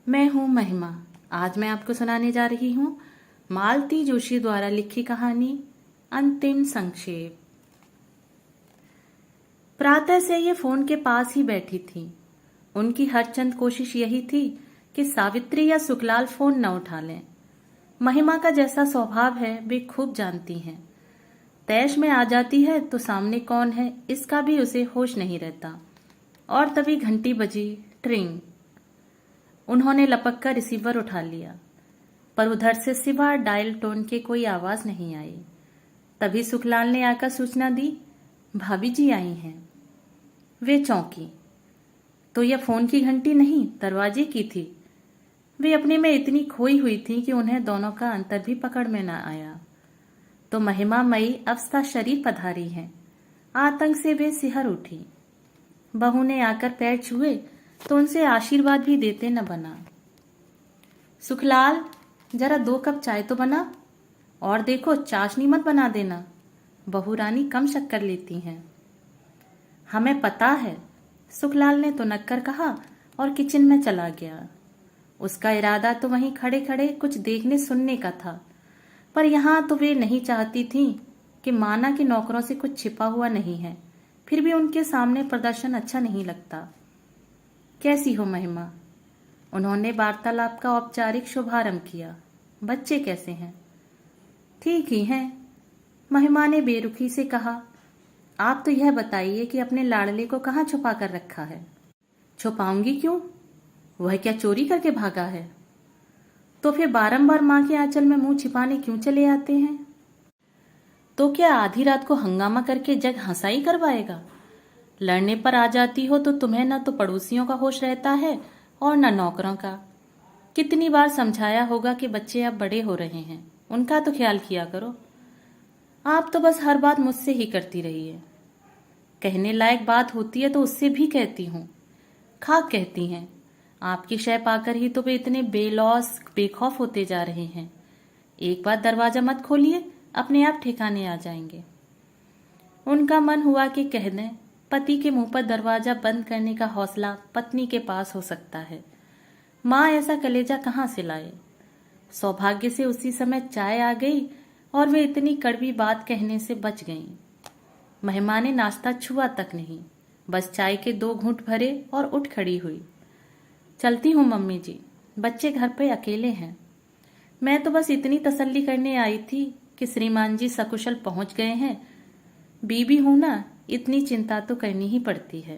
मैं हूँ महिमा। आज मैं आपको सुनाने जा रही हूँ मालती जोशी द्वारा लिखी कहानी अंतिम संक्षेप। प्रातः से ये फोन के पास ही बैठी थी। उनकी हर चंद कोशिश यही थी कि सावित्री या सुखलाल फोन न उठा लें। महिमा का जैसा स्वभाव है वे खूब जानती हैं। तैश में आ जाती है तो सामने कौन है इसका भी उसे होश नहीं रहता। और तभी घंटी बजी, ट्रिंग। उन्होंने लपक कर रिसीवर उठा लिया, पर उधर से सिवा डायल टोन के कोई आवाज नहीं आई। तभी सुखलाल ने आकर सूचना दी, भाभी जी आई हैं। वे चौंकी। तो यह फोन की घंटी नहीं, दरवाजे की थी। वे अपने में इतनी खोई हुई थी कि उन्हें दोनों का अंतर भी पकड़ में न आया। तो महिमा मई अवस्था शरीर पधारी है। आतंक से वे सिहर उठी। बहू ने आकर पैर छुए तो उनसे आशीर्वाद भी देते न बना। सुखलाल, जरा 2 कप चाय तो बना, और देखो चाशनी मत बना देना, बहू रानी कम शक्कर लेती हैं। हमें पता है, सुखलाल ने तो नक्कर कहा और किचन में चला गया। उसका इरादा तो वहीं खड़े खड़े कुछ देखने सुनने का था, पर यहां तो वे नहीं चाहती थी कि माना कि नौकरों से कुछ छिपा हुआ नहीं है, फिर भी उनके सामने प्रदर्शन अच्छा नहीं लगता। कैसी हो महिमा? उन्होंने वार्तालाप का औपचारिक शुभारंभ किया। बच्चे कैसे हैं? ठीक ही हैं, महिमा ने बेरुखी से कहा। आप तो यह बताइए कि अपने लाडले को कहाँ छुपा कर रखा है? छुपाऊंगी क्यों? वह क्या चोरी करके भागा है? तो फिर बारंबार माँ के आंचल में मुंह छिपाने क्यों चले आते हैं? तो क्या आधी रात को हंगामा करके जग हंसाई करवाएगा? लड़ने पर आ जाती हो तो तुम्हें न तो पड़ोसियों का होश रहता है और न नौकरों का। कितनी बार समझाया होगा कि बच्चे अब बड़े हो रहे हैं, उनका तो ख्याल किया करो। आप तो बस हर बात मुझसे ही करती रही है। कहने लायक बात होती है तो उससे भी कहती हूँ। खाक कहती हैं। आपकी शय पाकर ही तो वे इतने बेलौस बेखौफ होते जा रहे हैं। एक बार दरवाजा मत खोलिए, अपने आप ठिकाने आ जाएंगे। उनका मन हुआ कि कह दें, पति के मुंह पर दरवाजा बंद करने का हौसला पत्नी के पास हो सकता है। माँ ऐसा कलेजा कहाँ से लाए? सौभाग्य से उसी समय चाय आ गई और वे इतनी कड़वी बात कहने से बच गईं। महिमा ने नाश्ता छुआ तक नहीं, बस चाय के 2 घूंट भरे और उठ खड़ी हुई। चलती हूँ मम्मी जी, बच्चे घर पे अकेले हैं। मैं तो बस इतनी तसल्ली करने आई थी कि श्रीमान जी सकुशल पहुंच गए हैं। बीबी हूं ना, इतनी चिंता तो करनी ही पड़ती है।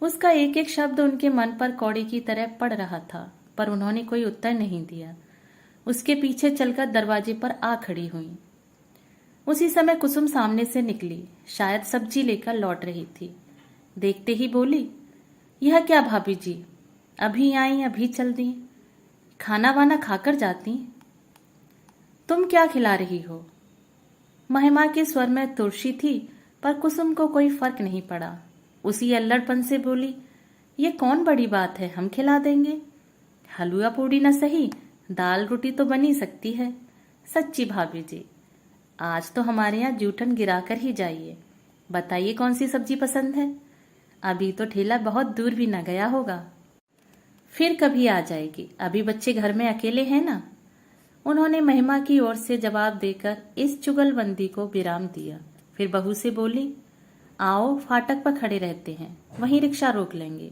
उसका एक एक शब्द उनके मन पर कौड़े की तरह पड़ रहा था, पर उन्होंने कोई उत्तर नहीं दिया। उसके पीछे चलकर दरवाजे पर आ खड़ी हुई। उसी समय कुसुम सामने से निकली, शायद सब्जी लेकर लौट रही थी। देखते ही बोली, यह क्या भाभी जी, अभी आई अभी चल दी? खाना वाना खाकर जाती? तुम क्या खिला रही हो? महिमा के स्वर में तुरशी थी, पर कुसुम को कोई फर्क नहीं पड़ा। उसी अल्लड़पन से बोली, ये कौन बड़ी बात है, हम खिला देंगे। हलवा पूड़ी न सही, दाल रोटी तो बनी सकती है। सच्ची भाभी जी, आज तो हमारे यहाँ जूठन गिराकर ही जाइए। बताइए कौन सी सब्जी पसंद है? अभी तो ठेला बहुत दूर भी न गया होगा। फिर कभी आ जाएगी, अभी बच्चे घर में अकेले हैं ना। उन्होंने महिमा की ओर से जवाब देकर इस चुगलबंदी को विराम दिया। फिर बहू से बोली, आओ फाटक पर खड़े रहते हैं, वहीं रिक्शा रोक लेंगे।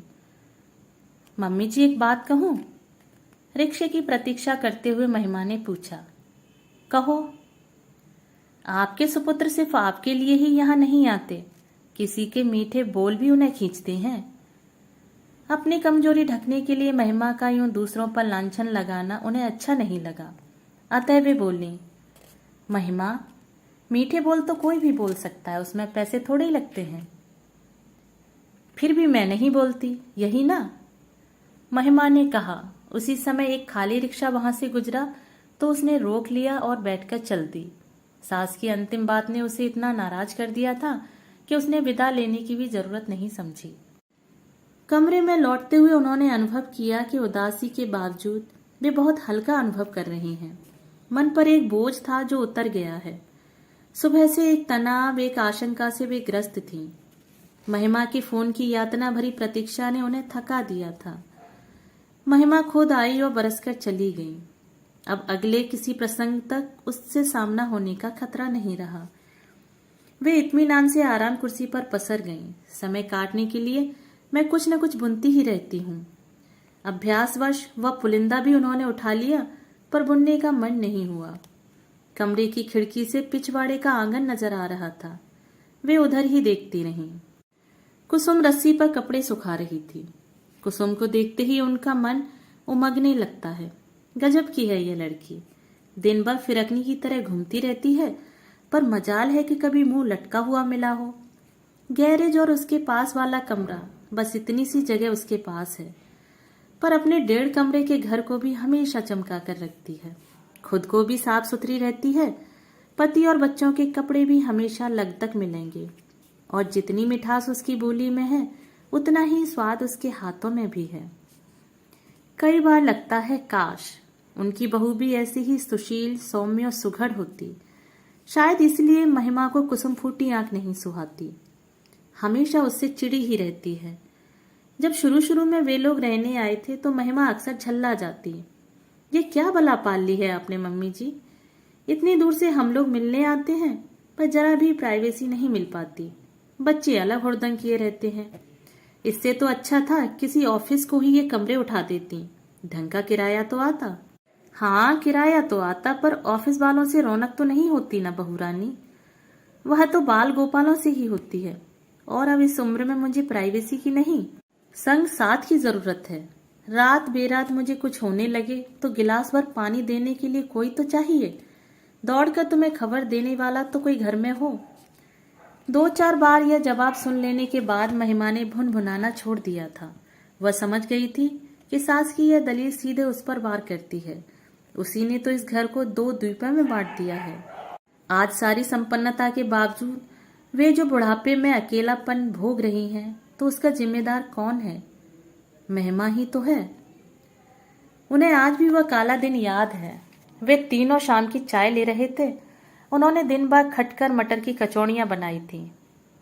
मम्मी जी एक बात कहूं? रिक्शे की प्रतीक्षा करते हुए महिमा ने पूछा। कहो। आपके सुपुत्र सिर्फ आपके लिए ही यहाँ नहीं आते, किसी के मीठे बोल भी उन्हें खींचते हैं। अपनी कमजोरी ढकने के लिए महिमा का यूं दूसरों पर लांछन लगाना उन्हें अच्छा नहीं लगा। अतः वे बोली, महिमा, मीठे बोल तो कोई भी बोल सकता है, उसमें पैसे थोड़े ही लगते हैं। फिर भी मैं नहीं बोलती, यही ना? महिमा ने कहा। उसी समय एक खाली रिक्शा वहां से गुजरा तो उसने रोक लिया और बैठकर चल दी। सास की अंतिम बात ने उसे इतना नाराज कर दिया था कि उसने विदा लेने की भी जरूरत नहीं समझी। कमरे में लौटते हुए उन्होंने अनुभव किया कि उदासी के बावजूद वे बहुत हल्का अनुभव कर रही हैं। मन पर एक बोझ था जो उतर गया है। सुबह से एक तनाव, एक आशंका से वे ग्रस्त थीं। महिमा की फोन की यातना भरी प्रतीक्षा ने उन्हें थका दिया था। महिमा खुद आई और बरसकर चली गई। अब अगले किसी प्रसंग तक उससे सामना होने का खतरा नहीं रहा। वे इत्मीनान से आराम कुर्सी पर पसर गईं। समय काटने के लिए मैं कुछ न कुछ बुनती ही रहती हूँ। अभ्यासवश वह पुलिंदा भी उन्होंने उठा लिया, पर बुनने का मन नहीं हुआ। कमरे की खिड़की से पिछवाड़े का आंगन नजर आ रहा था। वे उधर ही देखती रहीं। कुसुम रस्सी पर कपड़े सुखा रही थी। कुसुम को देखते ही उनका मन उमगने लगता है। गजब की है यह लड़की। दिन भर फिरकनी की तरह घूमती रहती है, पर मजाल है कि कभी मुंह लटका हुआ मिला हो। गैरेज और उसके पास वाला कमरा, बस इतनी सी जगह उसके पास है, पर अपने 1.5 कमरे के घर को भी हमेशा चमका कर रखती है। खुद को भी साफ सुथरी रहती है। पति और बच्चों के कपड़े भी हमेशा लगतक मिलेंगे, और जितनी मिठास उसकी बोली में है, उतना ही स्वाद उसके हाथों में भी है। कई बार लगता है काश उनकी बहू भी ऐसी ही सुशील, सौम्य और सुघड़ होती। शायद इसलिए महिमा को कुसुम फूटी आंख नहीं सुहाती। हमेशा उससे चिड़ी ही रहती है। जब शुरू शुरू में वे लोग रहने आए थे तो महिमा अक्सर झल्ला जाती। ये क्या भला पाल ली है आपने मम्मी जी? इतनी दूर से हम लोग मिलने आते हैं, पर जरा भी प्राइवेसी नहीं मिल पाती। बच्चे अलग हुड़दंग किए रहते हैं। इससे तो अच्छा था किसी ऑफिस को ही ये कमरे उठा देती। ढंग का किराया तो आता। हाँ, किराया तो आता, पर ऑफिस वालों से रौनक तो नहीं होती ना बहू रानी। वह तो बाल गोपालों से ही होती है। और अब इस उम्र में मुझे प्राइवेसी की नहीं, संग साथ की जरूरत है। रात बेरात मुझे कुछ होने लगे तो गिलास भर पानी देने के लिए कोई तो चाहिए। दौड़कर तुम्हें खबर देने वाला तो कोई घर में हो। 2-4 बार यह जवाब सुन लेने के बाद महिमा ने भुनभुनाना छोड़ दिया था। वह समझ गई थी कि सास की यह दलील सीधे उस पर वार करती है। उसी ने तो इस घर को 2 द्वीपों में बांट दिया है। आज सारी संपन्नता के बावजूद वे जो बुढ़ापे में अकेलापन भोग रही हैं, तो उसका जिम्मेदार कौन है? महिमा ही तो है। उन्हें आज भी वह काला दिन याद है। वे तीनों शाम की चाय ले रहे थे। उन्होंने दिन भर खटकर मटर की कचौड़ियां बनाई थी,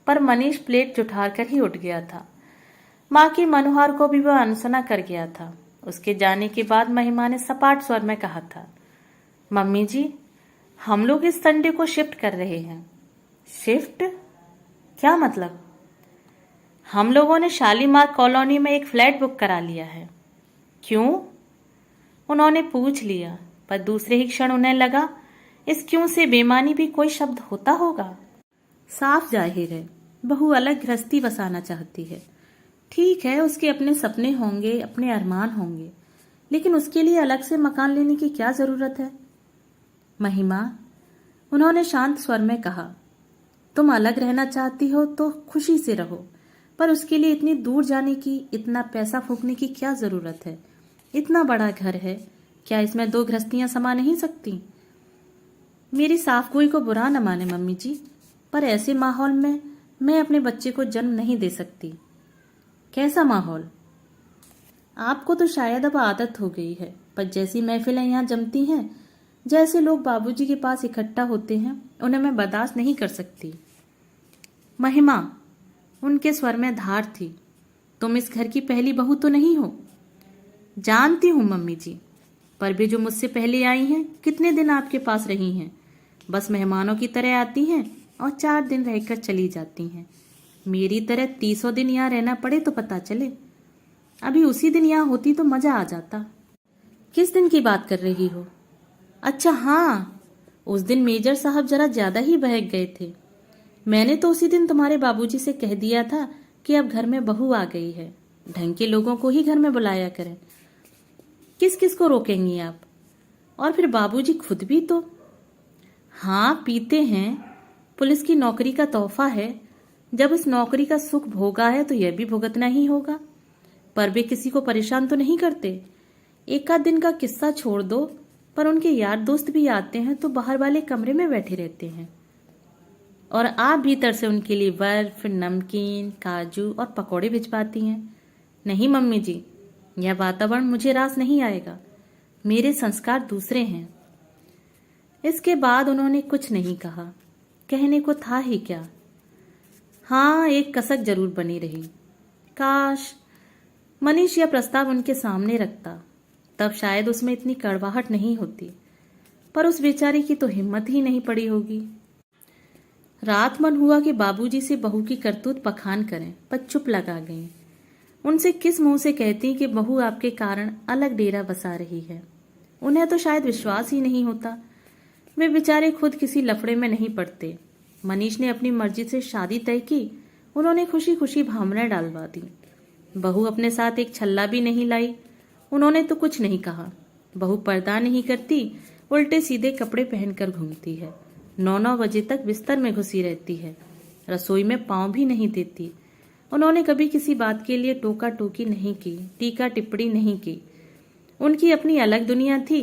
पर मनीष प्लेट जुठार कर ही उठ गया था। माँ की मनोहार को भी वह अनसुना कर गया था। उसके जाने के बाद महिमा ने सपाट स्वर में कहा था, मम्मी जी, हम लोग इस संडे को शिफ्ट कर रहे हैं। शिफ्ट? क्या मतलब? हम लोगों ने शालीमार कॉलोनी में एक फ्लैट बुक करा लिया है। क्यों? उन्होंने पूछ लिया, पर दूसरे ही क्षण उन्हें लगा इस क्यों से बेमानी भी कोई शब्द होता होगा। साफ जाहिर है बहू अलग गृहस्थी बसाना चाहती है। ठीक है, उसके अपने सपने होंगे, अपने अरमान होंगे, लेकिन उसके लिए अलग से मकान लेने की क्या जरूरत है? महिमा, उन्होंने शांत स्वर में कहा, तुम अलग रहना चाहती हो तो खुशी से रहो, पर उसके लिए इतनी दूर जाने की, इतना पैसा फूकने की क्या जरूरत है? इतना बड़ा घर है, क्या इसमें 2 गृहस्थियां समा नहीं सकती? मेरी साफगोई को बुरा न माने मम्मी जी, पर ऐसे माहौल में मैं अपने बच्चे को जन्म नहीं दे सकती। कैसा माहौल? आपको तो शायद अब आदत हो गई है, पर जैसी महफिलें यहाँ जमती हैं, जैसे लोग बाबूजी के पास इकट्ठा होते हैं, उन्हें मैं बर्दाश्त नहीं कर सकती। महिमा, उनके स्वर में धार थी, तुम इस घर की पहली बहू तो नहीं हो। जानती हूँ मम्मी जी, पर भी जो मुझसे पहले आई हैं, कितने दिन आपके पास रही हैं? बस मेहमानों की तरह आती हैं और 4 दिन रहकर चली जाती हैं। मेरी तरह 30 दिन यहाँ रहना पड़े तो पता चले। अभी उसी दिन यहाँ होती तो मजा आ जाता। किस दिन की बात कर रही हो? अच्छा हाँ, उस दिन मेजर साहब जरा ज्यादा ही बहक गए थे। मैंने तो उसी दिन तुम्हारे बाबूजी से कह दिया था कि अब घर में बहू आ गई है, ढंग के लोगों को ही घर में बुलाया करें। किस किस को रोकेंगी आप? और फिर बाबूजी खुद भी तो। हाँ, पीते हैं। पुलिस की नौकरी का तोहफा है। जब इस नौकरी का सुख भोगा है तो यह भी भुगतना ही होगा। पर वे किसी को परेशान तो नहीं करते। 1 आध दिन का किस्सा छोड़ दो, पर उनके यार दोस्त भी आते हैं तो बाहर वाले कमरे में बैठे रहते हैं, और आप भीतर से उनके लिए बर्फ, नमकीन, काजू और पकौड़े भिजवाती हैं। नहीं मम्मी जी, यह वातावरण मुझे रास नहीं आएगा। मेरे संस्कार दूसरे हैं। इसके बाद उन्होंने कुछ नहीं कहा। कहने को था ही क्या। हाँ, एक कसक जरूर बनी रही। काश मनीष यह प्रस्ताव उनके सामने रखता, तब शायद उसमें इतनी कड़वाहट नहीं होती, पर उस बेचारी की तो हिम्मत ही नहीं पड़ी होगी। रात मन हुआ कि बाबूजी से बहू की करतूत बखान करें, पर चुप लगा गईं। उनसे किस मुंह से कहती कि बहू आपके कारण अलग डेरा बसा रही है। उन्हें तो शायद विश्वास ही नहीं होता। वे बेचारे खुद किसी लफड़े में नहीं पड़ते। मनीष ने अपनी मर्जी से शादी तय की, उन्होंने खुशी खुशी भावनाएं डालवा दी। बहू अपने साथ एक छल्ला भी नहीं लाई, उन्होंने तो कुछ नहीं कहा। बहू पर्दा नहीं करती, उल्टे सीधे कपड़े पहनकर घूमती है। 9-9 बजे तक बिस्तर में घुसी रहती है, रसोई में पांव भी नहीं देती। उन्होंने कभी किसी बात के लिए टोका टोकी नहीं की, टीका टिप्पणी नहीं की। उनकी अपनी अलग दुनिया थी।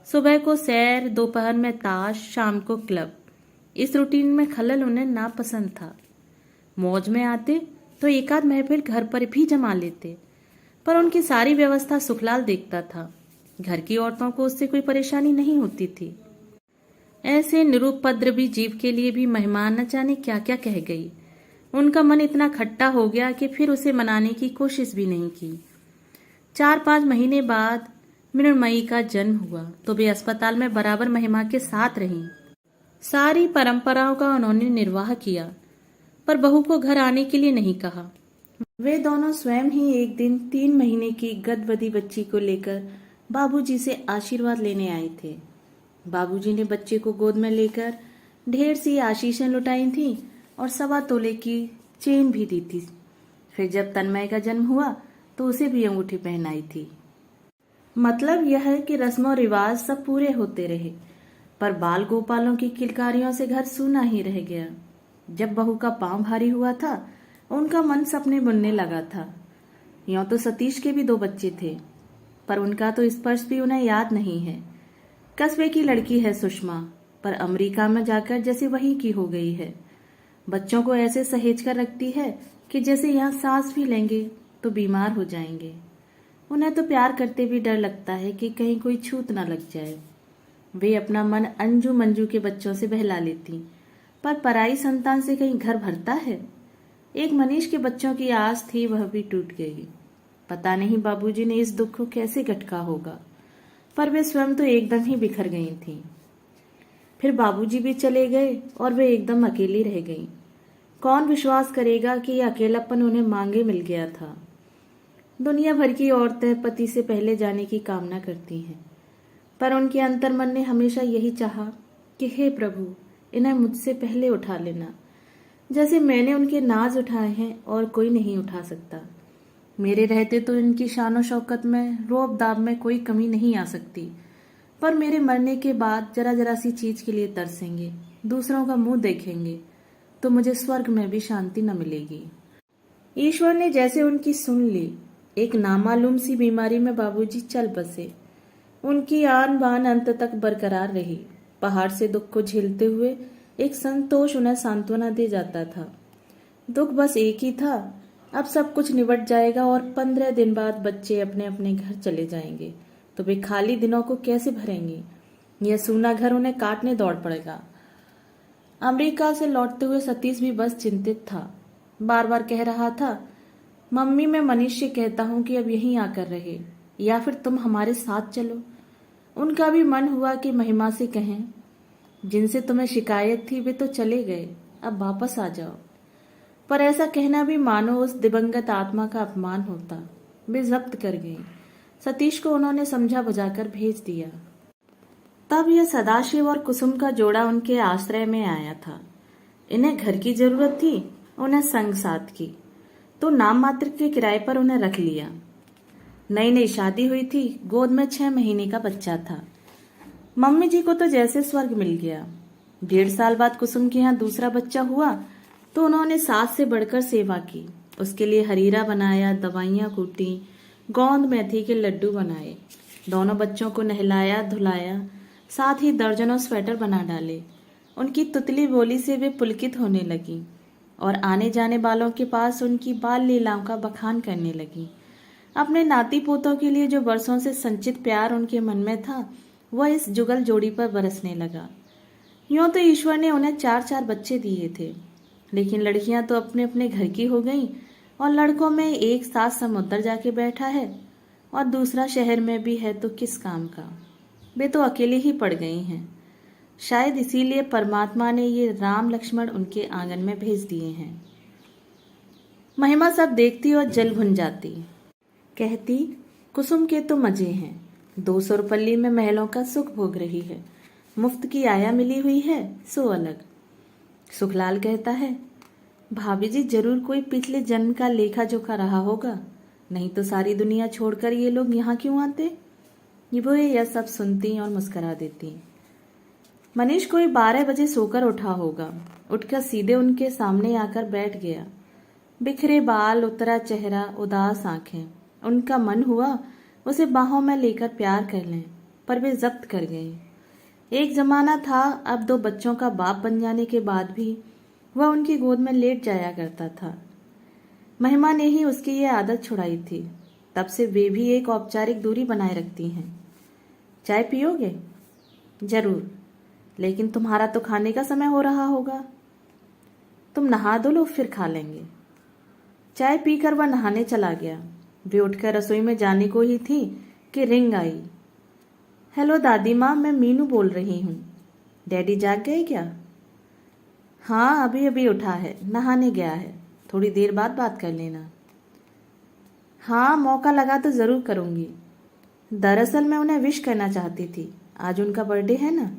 सुबह को सैर, दोपहर में ताश, शाम को क्लब। इस रूटीन में खलल उन्हें नापसंद था। मौज में आते तो एकाध महफिल घर पर भी जमा लेते, पर उनकी सारी व्यवस्था सुखलाल देखता था। घर की औरतों को उससे कोई परेशानी नहीं होती थी। ऐसे निरुपद्रवी जीव के लिए भी मेहमान न जाने क्या क्या कह गई। उनका मन इतना खट्टा हो गया कि फिर उसे मनाने की कोशिश भी नहीं की। 4-5 महीने बाद मृणमयी का जन्म हुआ तो वे अस्पताल में बराबर महिमा के साथ रहीं। सारी परंपराओं का उन्होंने निर्वाह किया, पर बहू को घर आने के लिए नहीं कहा। वे दोनों स्वयं ही एक दिन 3 महीने की गदबदी बच्ची को लेकर बाबूजी से आशीर्वाद लेने आए थे। बाबूजी ने बच्चे को गोद में लेकर ढेर सी आशीषें लुटाई थीं और 1.25 तोले की चेन भी दी थी। फिर जब तन्मय का जन्म हुआ तो उसे भी अंगूठी पहनाई थी। मतलब यह है कि रस्मों रिवाज सब पूरे होते रहे, पर बाल गोपालों की किलकारियों से घर सूना ही रह गया। जब बहू का पांव भारी हुआ था, उनका मन सपने बुनने लगा था। यों तो सतीश के भी 2 बच्चे थे, पर उनका तो स्पर्श भी उन्हें याद नहीं है। कस्बे की लड़की है सुषमा, पर अमेरिका में जाकर जैसे वही की हो गई है। बच्चों को ऐसे सहेज कर रखती है कि जैसे यहाँ सांस भी लेंगे तो बीमार हो जाएंगे। उन्हें तो प्यार करते भी डर लगता है कि कहीं कोई छूत ना लग जाए। वे अपना मन अंजू मंजू के बच्चों से बहला लेती, पर पराई संतान से कहीं घर भरता है। एक मनीष के बच्चों की आस थी, वह भी टूट गई। पता नहीं बाबूजी ने इस दुख को कैसे घटका होगा, पर वे स्वयं तो एकदम ही बिखर गई थीं। फिर बाबूजी भी चले गए और वे एकदम अकेली रह गईं। कौन विश्वास करेगा कि यह अकेलापन उन्हें मांगे मिल गया था। दुनिया भर की औरतें पति से पहले जाने की कामना करती हैं, पर उनके अंतर्मन ने हमेशा यही चाहा कि हे प्रभु, इन्हें मुझसे पहले उठा लेना, जैसे मैंने उनके नाज उठाए हैं और कोई नहीं उठा सकता। मेरे रहते तो इनकी शान और शौकत में, रोब दाब में कोई कमी नहीं आ सकती, पर मेरे मरने के बाद जरा जरा सी चीज के लिए तरसेंगे, दूसरों का मुंह देखेंगे, तो मुझे स्वर्ग में भी शांति न मिलेगी। ईश्वर ने जैसे उनकी सुन ली। एक नामालूम सी बीमारी में बाबूजी चल बसे। उनकी आन बान अंत तक बरकरार रही। पहाड़ से दुख को झेलते हुए एक संतोष उन्हें सांत्वना दे जाता था। दुख बस एक ही था, अब सब कुछ निबट जाएगा और 15 दिन बाद बच्चे अपने अपने घर चले जाएंगे, तो वे खाली दिनों को कैसे भरेंगे। यह सूना घर उन्हें काटने दौड़ पड़ेगा। अमेरिका से लौटते हुए सतीश भी बस चिंतित था। बार बार कह रहा था, मम्मी मैं मनीष से कहता हूँ कि अब यहीं आकर रहे, या फिर तुम हमारे साथ चलो। उनका भी मन हुआ कि महिमा से कहें, जिनसे तुम्हें शिकायत थी वे तो चले गए, अब वापस आ जाओ। पर ऐसा कहना भी मानो उस दिवंगत आत्मा का अपमान होता। वे जब्त कर गई। सतीश को उन्होंने समझा बुझाकर भेज दिया। तब यह सदाशिव और कुसुम का जोड़ा उनके आश्रय में आया था। इन्हें घर की जरूरत थी, उन्हें संग साथ की, तो नाम मात्र के किराए पर उन्हें रख लिया। नई नई शादी हुई थी, गोद में 6 महीने का बच्चा था। मम्मी जी को तो जैसे स्वर्ग मिल गया। 1.5 साल बाद कुसुम के यहाँ दूसरा बच्चा हुआ तो उन्होंने सास से बढ़कर सेवा की। उसके लिए हरीरा बनाया, दवाइयाँ कूटी, गोंद मेथी के लड्डू बनाए, दोनों बच्चों को नहलाया धुलाया, साथ ही दर्जनों स्वेटर बना डाले। उनकी तुतली बोली से वे पुलकित होने लगी और आने जाने वालों के पास उनकी बाल लीलाओं का बखान करने लगी। अपने नाती पोतों के लिए जो बरसों से संचित प्यार उनके मन में था, वह इस जुगल जोड़ी पर बरसने लगा। यूं तो ईश्वर ने उन्हें 4-4 बच्चे दिए थे, लेकिन लड़कियां तो अपने अपने घर की हो गईं और लड़कों में एक सास समुद्र जाके बैठा है। और दूसरा शहर में भी है तो किस काम का। वे तो अकेले ही पड़ गई हैं। शायद इसीलिए परमात्मा ने ये राम लक्ष्मण उनके आंगन में भेज दिए हैं। महिमा सब देखती और जल भुन जाती। कहती, कुसुम के तो मजे हैं, 200 रुपल्ली में महलों का सुख भोग रही है, मुफ्त की आया मिली हुई है सो अलग। सुखलाल कहता है, भाभी जी जरूर कोई पिछले जन्म का लेखा जोखा रहा होगा, नहीं तो सारी दुनिया छोड़कर ये लोग यहाँ क्यों आते। वो यह सब सुनती और मुस्करा देती। मनीष कोई 12 बजे सोकर उठा होगा। उठकर सीधे उनके सामने आकर बैठ गया। बिखरे बाल, उतरा चेहरा, उदास आंखें। उनका मन हुआ उसे बाहों में लेकर प्यार कर लें, पर वे जब्त कर गए। एक जमाना था, अब 2 बच्चों का बाप बन जाने के बाद भी वह उनकी गोद में लेट जाया करता था। महिमा ने ही उसकी ये आदत छुड़ाई थी। तब से वे भी एक औपचारिक दूरी बनाए रखती हैं। चाय पियोगे? जरूर, लेकिन तुम्हारा तो खाने का समय हो रहा होगा। तुम नहा धो लो, फिर खा लेंगे। चाय पीकर वह नहाने चला गया। वे उठकर रसोई में जाने को ही थी कि रिंग आई। हेलो दादी माँ, मैं मीनू बोल रही हूँ। डैडी जाग गए क्या? हाँ, अभी अभी उठा है, नहाने गया है, थोड़ी देर बाद बात कर लेना। हाँ, मौका लगा तो जरूर करूंगी। दरअसल मैं उन्हें विश करना चाहती थी, आज उनका बर्थडे है ना।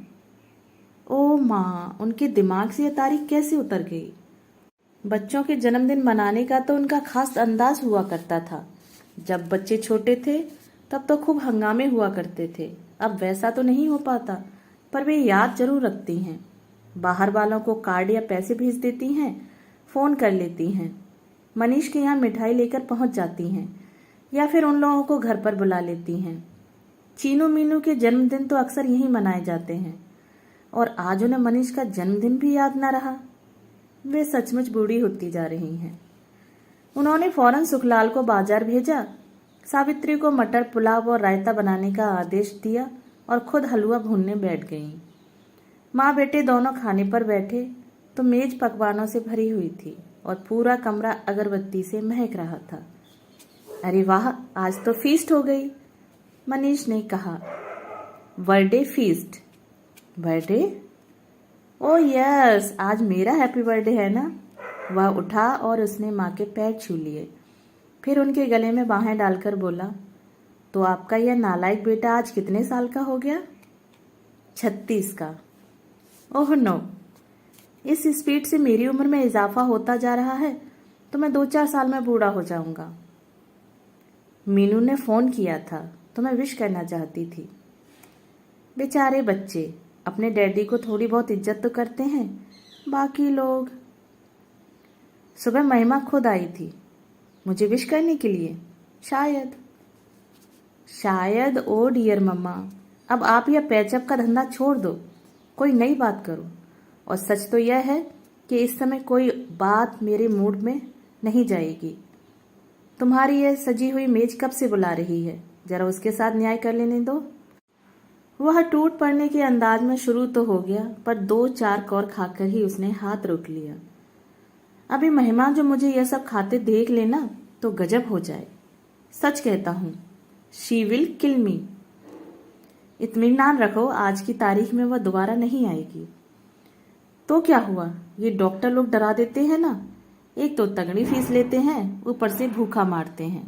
ओ माँ, उनके दिमाग से यह तारीख कैसे उतर गई। बच्चों के जन्मदिन मनाने का तो उनका खास अंदाज हुआ करता था। जब बच्चे छोटे थे तब तो खूब हंगामे हुआ करते थे। अब वैसा तो नहीं हो पाता, पर वे याद जरूर रखती हैं। बाहर वालों को कार्ड या पैसे भेज देती हैं, फोन कर लेती हैं, मनीष के यहाँ मिठाई लेकर पहुंच जाती हैं, या फिर उन लोगों को घर पर बुला लेती हैं। चीनू मीनू के जन्मदिन तो अक्सर यहीं मनाए जाते हैं, और आज उन्हें मनीष का जन्मदिन भी याद न रहा। वे सचमुच बूढ़ी होती जा रही हैं। उन्होंने फौरन सुखलाल को बाजार भेजा, सावित्री को मटर पुलाव और रायता बनाने का आदेश दिया और खुद हलवा भूनने बैठ गईं। माँ बेटे दोनों खाने पर बैठे तो मेज पकवानों से भरी हुई थी और पूरा कमरा अगरबत्ती से महक रहा था। अरे वाह, आज तो फीस्ट हो गई, मनीष ने कहा। Birthday feast? Birthday? Oh yes, आज मेरा हैप्पी बर्थडे है ना। वह उठा और उसने माँ के पैर छू लिए, फिर उनके गले में बाहें डालकर बोला, तो आपका यह नालायक बेटा आज कितने साल का हो गया? 36 का। ओह नो, इस स्पीड से मेरी उम्र में इजाफा होता जा रहा है तो मैं 2-4 साल में बूढ़ा हो जाऊंगा। मीनू ने फोन किया था तो मैं विश करना चाहती थी। बेचारे बच्चे अपने डैडी को थोड़ी बहुत इज्जत तो करते हैं, बाकी लोग। सुबह महिमा खुद आई थी मुझे विश करने के लिए। शायद ओ डियर मम्मा, अब आप यह पैचअप का धंधा छोड़ दो, कोई नई बात करो। और सच तो यह है कि इस समय कोई बात मेरे मूड में नहीं जाएगी। तुम्हारी यह सजी हुई मेज कब से बुला रही है, जरा उसके साथ न्याय कर लेने दो। वह टूट पड़ने के अंदाज में शुरू तो हो गया, पर 2-4 कौर खाकर ही उसने हाथ रोक लिया। अभी महिमा जो मुझे यह सब खाते देख लेना तो गजब हो जाए। सच कहता हूँ, शी विल किल मी। इत्मीनान रखो, आज की तारीख में वह दोबारा नहीं आएगी। तो क्या हुआ, ये डॉक्टर लोग डरा देते हैं ना, एक तो तगड़ी फीस लेते हैं, ऊपर से भूखा मारते हैं।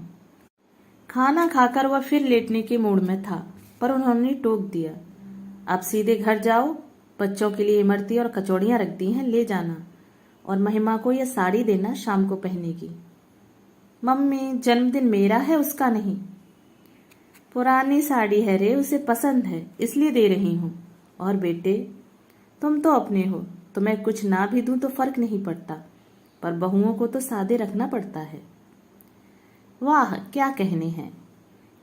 खाना खाकर वह फिर लेटने के मूड में था, पर उन्होंने टोक दिया, अब सीधे घर जाओ, बच्चों के लिए इमरती और कचौड़ियां रख दी हैं, ले जाना, और महिमा को यह साड़ी देना शाम को पहनेगी। मम्मी, जन्मदिन मेरा है, उसका नहीं। पुरानी साड़ी है रे, उसे पसंद है इसलिए दे रही हूँ। और बेटे, तुम तो अपने हो, तुम्हें कुछ ना भी दूं तो फर्क नहीं पड़ता, पर बहुओं को तो सादे रखना पड़ता है। वाह, क्या कहने हैं,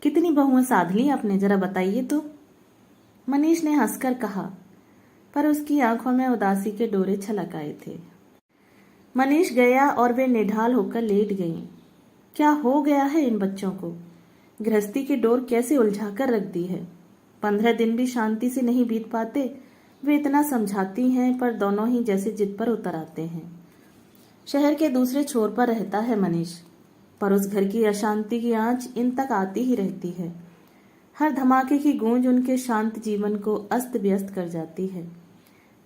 कितनी बहुएं साध ली आपने, जरा बताइए तो। मनीष ने हंसकर कहा, पर उसकी आंखों में उदासी के डोरे छलक आए थे। मनीष गया और वे निढाल होकर लेट गईं। क्या हो गया है इन बच्चों को, गृहस्थी की डोर कैसे उलझा कर रख दी है। 15 दिन भी शांति से नहीं बीत पाते। वे इतना समझाती हैं, पर दोनों ही जैसे जिद पर उतर आते हैं। शहर के दूसरे छोर पर रहता है मनीष। पर उस घर की अशांति की आंच इन तक आती ही रहती है। हर धमाके की गूंज उनके शांत जीवन को अस्त व्यस्त कर जाती है।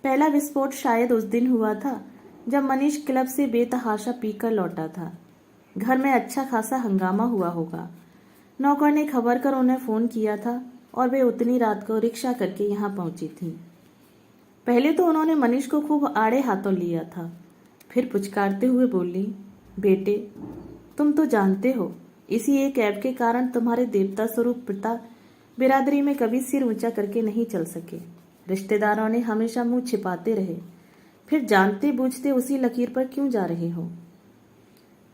पहला विस्फोट शायद उस दिन हुआ था जब मनीष क्लब से बेतहाशा पीकर लौटा था। घर में अच्छा खासा हंगामा हुआ होगा। नौकर ने खबर कर उन्हें फोन किया था और वे उतनी रात को रिक्शा करके यहाँ पहुंची थी। पहले तो उन्होंने मनीष को खूब आड़े हाथों लिया था, फिर पुचकारते हुए बोली, बेटे तुम तो जानते हो इसी एक ऐप के कारण तुम्हारे देवता स्वरूप पिता बिरादरी में कभी सिर ऊंचा करके नहीं चल सके। रिश्तेदारों ने हमेशा मुंह छिपाते रहे, फिर जानते बूझते उसी लकीर पर क्यों जा रहे हो।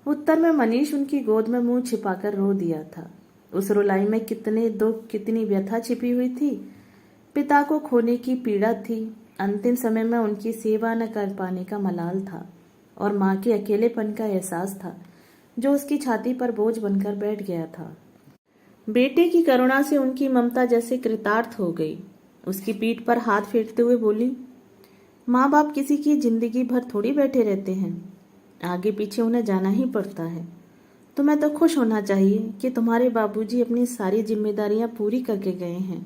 उत्तर में मनीष उनकी गोद में मुंह छिपाकर रो दिया था। उस रुलाई में कितने दुख, कितनी व्यथा छिपी हुई थी। पिता को खोने की पीड़ा थी, अंतिम समय में उनकी सेवा न कर पाने का मलाल था, और माँ के अकेलेपन का एहसास था जो उसकी छाती पर बोझ बनकर बैठ गया था। बेटे की करुणा से उनकी ममता जैसे कृतार्थ हो गई। उसकी पीठ पर हाथ फेरते हुए बोली, माँ बाप किसी की जिंदगी भर थोड़ी बैठे रहते हैं, आगे पीछे उन्हें जाना ही पड़ता है। तुम्हें तो खुश होना चाहिए कि तुम्हारे बाबूजी अपनी सारी जिम्मेदारियां पूरी करके गए हैं।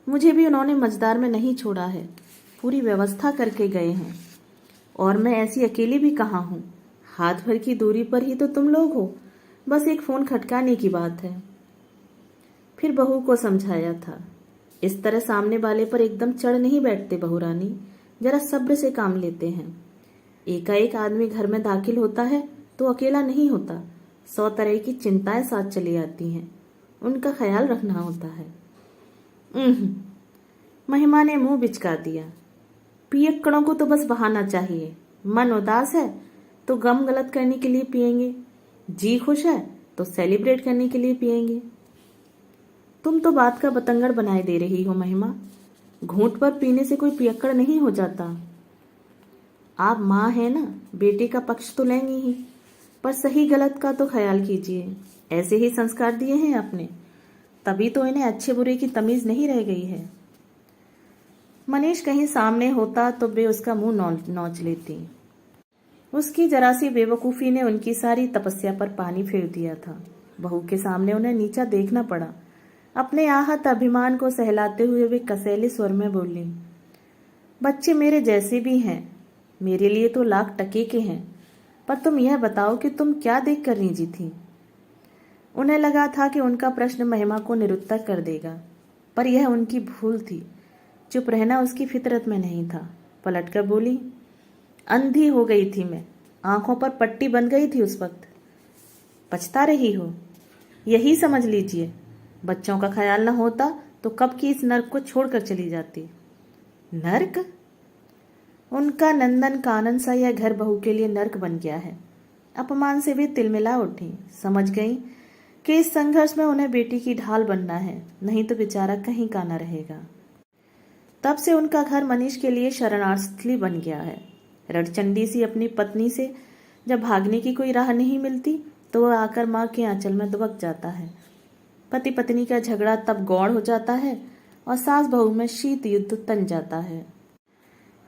मुझे भी उन्होंने मझदार में नहीं छोड़ा है, पूरी व्यवस्था करके गए हैं। और मैं ऐसी अकेली भी कहाँ हूँ, हाथ भर की दूरी पर ही तो तुम लोग हो, बस एक फोन खटकाने की बात है। फिर बहू को समझाया था, इस तरह सामने वाले पर एकदम चढ़ नहीं बैठते बहू रानी, जरा सब्र से काम लेते हैं। एकाएक आदमी घर में दाखिल होता है तो अकेला नहीं होता, 100 तरह की चिंताएं साथ चली आती हैं, उनका ख्याल रखना होता है। महिमा ने मुंह बिचका दिया, पियक्कड़ों को तो बस बहाना चाहिए। मन उदास है तो गम गलत करने के लिए पिएंगे, जी खुश है तो सेलिब्रेट करने के लिए पिएंगे। तुम तो बात का बतंगड़ बनाए दे रही हो महिमा, घूंट पर पीने से कोई पियक्कड़ नहीं हो जाता। आप माँ है ना, बेटे का पक्ष तो लेंगी ही, पर सही गलत का तो ख्याल कीजिए। ऐसे ही संस्कार दिए हैं आपने, तभी तो इन्हें अच्छे बुरे की तमीज नहीं रह गई है। मनीष कहीं सामने होता तो वे उसका मुंह नोच लेती। उसकी जरा सी बेवकूफ़ी ने उनकी सारी तपस्या पर पानी फेर दिया था। बहू के सामने उन्हें नीचा देखना पड़ा। अपने आहत अभिमान को सहलाते हुए वे कसैले स्वर में बोली, बच्चे मेरे जैसे भी हैं, मेरे लिए तो लाख टके के हैं, पर तुम यह बताओ कि तुम क्या देख कर रीझी थी। उन्हें लगा था कि उनका प्रश्न महिमा को निरुत्तर कर देगा, पर यह उनकी भूल थी। चुप रहना उसकी फितरत में नहीं था। पलटकर बोली, अंधी हो गई थी मैं, आंखों पर पट्टी बंध गई थी उस वक्त। पछता रही हो, यही समझ लीजिए। बच्चों का ख्याल न होता तो कब की इस नर्क को छोड़कर चली जाती। नर्क? उनका नंदन कानन सा यह घर बहू के लिए नर्क बन गया है। अपमान से वे तिलमिला उठी, समझ गई कि इस संघर्ष में उन्हें बेटी की ढाल बनना है, नहीं तो बेचारा कहीं का न रहेगा। तब से उनका घर मनीष के लिए शरणार्थी बन गया है। रड़चंडी सी अपनी पत्नी से जब भागने की कोई राह नहीं मिलती तो वह आकर माँ के आंचल में दुबक जाता है। पति पत्नी का झगड़ा तब गौड़ हो जाता है और सास बहू में शीत युद्ध तन जाता है।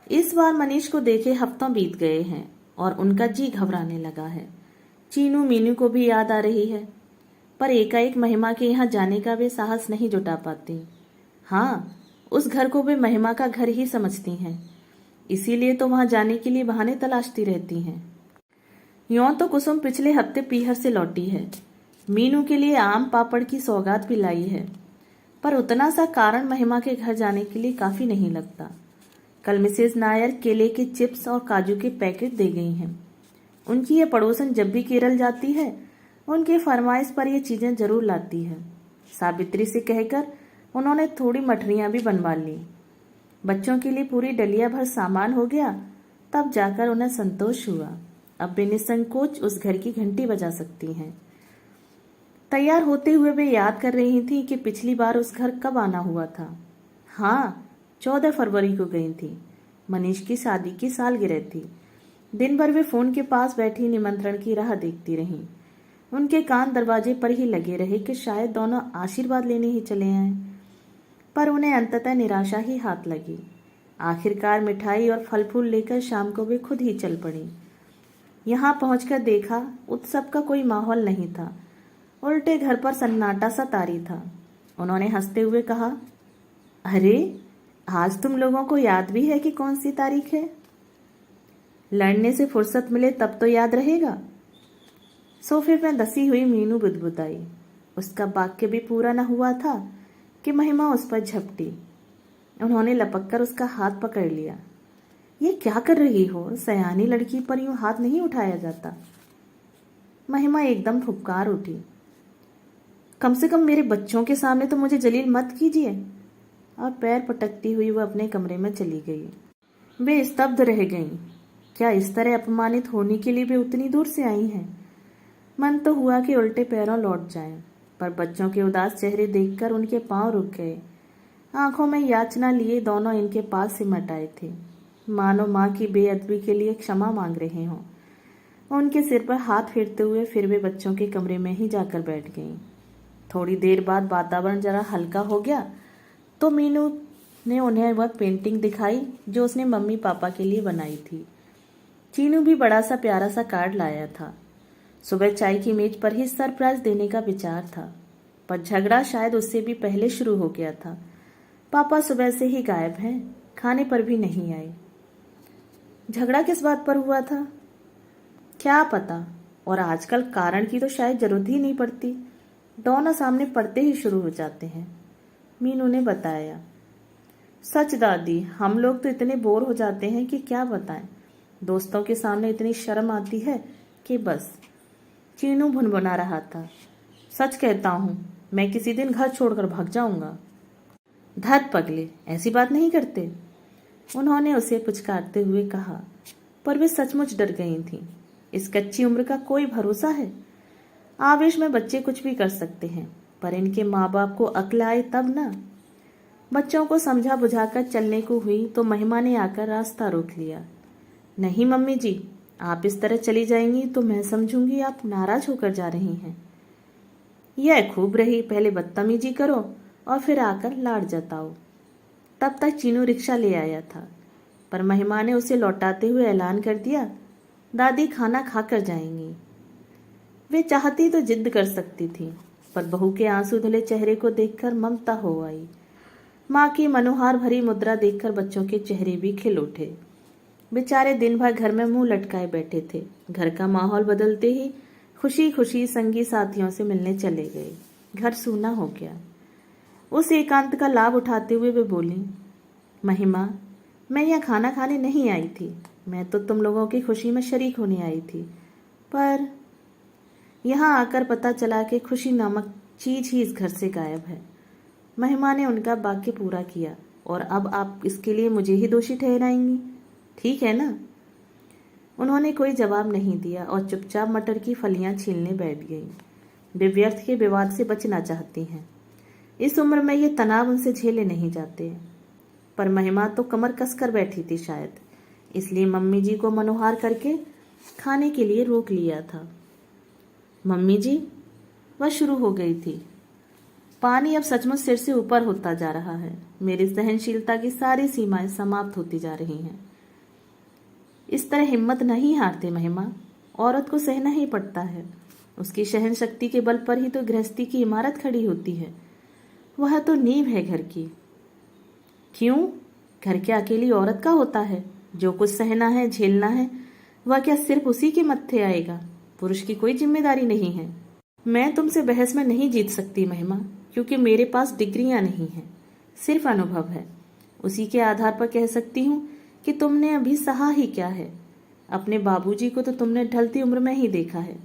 इस बार मनीष को देखे हफ्तों बीत गए हैं और उनका जी घबराने लगा है। चीनू मीनू को भी याद आ रही है, पर एकाएक महिमा के यहाँ जाने का वे साहस नहीं जुटा पाती। हाँ, उस घर को वे महिमा का घर ही समझती हैं, इसीलिए तो वहां जाने के लिए बहाने तलाशती रहती हैं। यों तो कुसुम पिछले हफ्ते पीहर से लौटी है, मीनू के लिए आम पापड़ की सौगात भी लाई है, पर उतना सा कारण महिमा के घर जाने के लिए काफी नहीं लगता। कल मिसेज नायर केले के चिप्स और काजू के पैकेट दे गई हैं। उनकी ये पड़ोसन जब भी केरल जाती है उनके फरमाइश पर ये चीजें जरूर लाती है। सावित्री से कहकर उन्होंने थोड़ी मठरियां भी बनवा ली। बच्चों के लिए पूरी डलिया भर सामान हो गया, तब जाकर उन्हें संतोष हुआ। अब वे निसंकोच उस घर की घंटी बजा सकती हैं। तैयार होते हुए वे याद कर रही थी कि पिछली बार उस घर कब आना हुआ था। हाँ, 14 फरवरी को गई थी। मनीष की शादी की सालगिरह थी। दिन भर वे फोन के पास बैठी निमंत्रण की राह देखती रहीं। उनके कान दरवाजे पर ही लगे रहे कि शायद दोनों आशीर्वाद लेने ही चले आए, पर उन्हें अंततः निराशा ही हाथ लगी। आखिरकार मिठाई और फल फूल लेकर शाम को वे खुद ही चल पड़ी। यहाँ पहुंचकर देखा उत्सव का कोई माहौल नहीं था, उल्टे घर पर सन्नाटा सा तारी था। उन्होंने हंसते हुए कहा, अरे आज तुम लोगों को याद भी है कि कौन सी तारीख है? लड़ने से फुर्सत मिले तब तो याद रहेगा। सोफे में दसी हुई मीनू बुदबुदाई। उसका वाक्य भी पूरा न हुआ था कि महिमा उस पर झपटी। उन्होंने लपक कर उसका हाथ पकड़ लिया। ये क्या कर रही हो? सयानी लड़की पर यूं हाथ नहीं उठाया जाता। महिमा एकदम फुफकार उठी। कम से कम मेरे बच्चों के सामने तो मुझे जलील मत कीजिए। और पैर पटकती हुई वह अपने कमरे में चली गई। वे स्तब्ध रह गईं। क्या इस तरह अपमानित होने के लिए वे उतनी दूर से आई हैं? मन तो हुआ कि उल्टे पैरों लौट जाएं, पर बच्चों के उदास चेहरे देखकर उनके पांव रुक गए। आंखों में याचना लिए दोनों इनके पास सिमट आए थे, मानो माँ की बेअदबी के लिए क्षमा मांग रहे हों। उनके सिर पर हाथ फेरते हुए फिर वे बच्चों के कमरे में ही जाकर बैठ गईं। थोड़ी देर बाद वातावरण जरा हल्का हो गया तो मीनू ने उन्हें वह पेंटिंग दिखाई जो उसने मम्मी पापा के लिए बनाई थी। चीनू भी बड़ा सा प्यारा सा कार्ड लाया था। सुबह चाय की मेज पर ही सरप्राइज देने का विचार था, पर झगड़ा शायद उससे भी पहले शुरू हो गया था। पापा सुबह से ही गायब हैं, खाने पर भी नहीं आए। झगड़ा किस बात पर हुआ था क्या पता, और आजकल कारण की तो शायद जरूरत ही नहीं पड़ती, दोनों सामने पड़ते ही शुरू हो जाते हैं। मीनू ने बताया। सच दादी, हम लोग तो इतने बोर हो जाते हैं कि क्या बताएं। दोस्तों के सामने इतनी शर्म आती है कि बस। चीनू भुनभुना रहा था। सच कहता हूँ, मैं किसी दिन घर छोड़कर भाग जाऊंगा। धत पगले, ऐसी बात नहीं करते, उन्होंने उसे पुचकारते हुए कहा। पर वे सचमुच डर गई थीं। इस कच्ची उम्र का कोई भरोसा है। आवेश में बच्चे कुछ भी कर सकते हैं, पर इनके माँ बाप को अक्ल आए तब ना। बच्चों को समझा बुझाकर चलने को हुई तो महिमा ने आकर रास्ता रोक लिया। नहीं मम्मी जी, आप इस तरह चली जाएंगी तो मैं समझूंगी आप नाराज होकर जा रही हैं। यह खूब रही, पहले बदतमीजी करो और फिर आकर लाड़ जताओ। तब तक चीनू रिक्शा ले आया था, पर महिमा ने उसे लौटाते हुए ऐलान कर दिया, दादी खाना खाकर जाएंगी। वे चाहती तो जिद कर सकती थी, पर बहू के आंसू धुले चेहरे को देखकर ममता हो आई। माँ की मनोहार भरी मुद्रा देखकर बच्चों के चेहरे भी खिल उठे। बेचारे दिन भर घर में मुंह लटकाए बैठे थे। घर का माहौल बदलते ही खुशी खुशी संगी साथियों से मिलने चले गए। घर सूना हो गया। उस एकांत का लाभ उठाते हुए वे बोली, महिमा, मैं यहाँ खाना खाने नहीं आई थी, मैं तो तुम लोगों की खुशी में शरीक होने आई थी। पर यहाँ आकर पता चला कि खुशी नामक चीज ही इस घर से गायब है। महिमा ने उनका वाक्य पूरा किया। और अब आप इसके लिए मुझे ही दोषी ठहराएंगी, ठीक है ना? उन्होंने कोई जवाब नहीं दिया और चुपचाप मटर की फलियां छीलने बैठ गईं। वे व्यर्थ के विवाद से बचना चाहती हैं। इस उम्र में ये तनाव उनसे झेले नहीं जाते। पर महिमा तो कमर कसकर बैठी थी शायद, इसलिए मम्मी जी को मनोहार करके खाने के लिए रोक लिया था। मम्मी जी, वह शुरू हो गई थी। पानी अब सचमुच सिर से ऊपर होता जा रहा है। मेरी सहनशीलता की सारी सीमाएं समाप्त होती जा रही हैं। इस तरह हिम्मत नहीं हारते महिमा, औरत को सहना ही पड़ता है। उसकी सहन शक्ति के बल पर ही तो गृहस्थी की इमारत खड़ी होती है। वह तो नींव है घर की। क्यों? घर के अकेली औरत का होता है। जो कुछ सहना है, झेलना है, वह क्या सिर्फ उसी के मत्थे आएगा? पुरुष की कोई जिम्मेदारी नहीं है। मैं तुमसे बहस में नहीं जीत सकती महिमा, क्योंकि मेरे पास डिग्रियां नहीं हैं, सिर्फ अनुभव है। उसी के आधार पर कह सकती हूँ कि तुमने अभी सहा ही क्या है। अपने बाबूजी को तो तुमने ढलती उम्र में ही देखा है।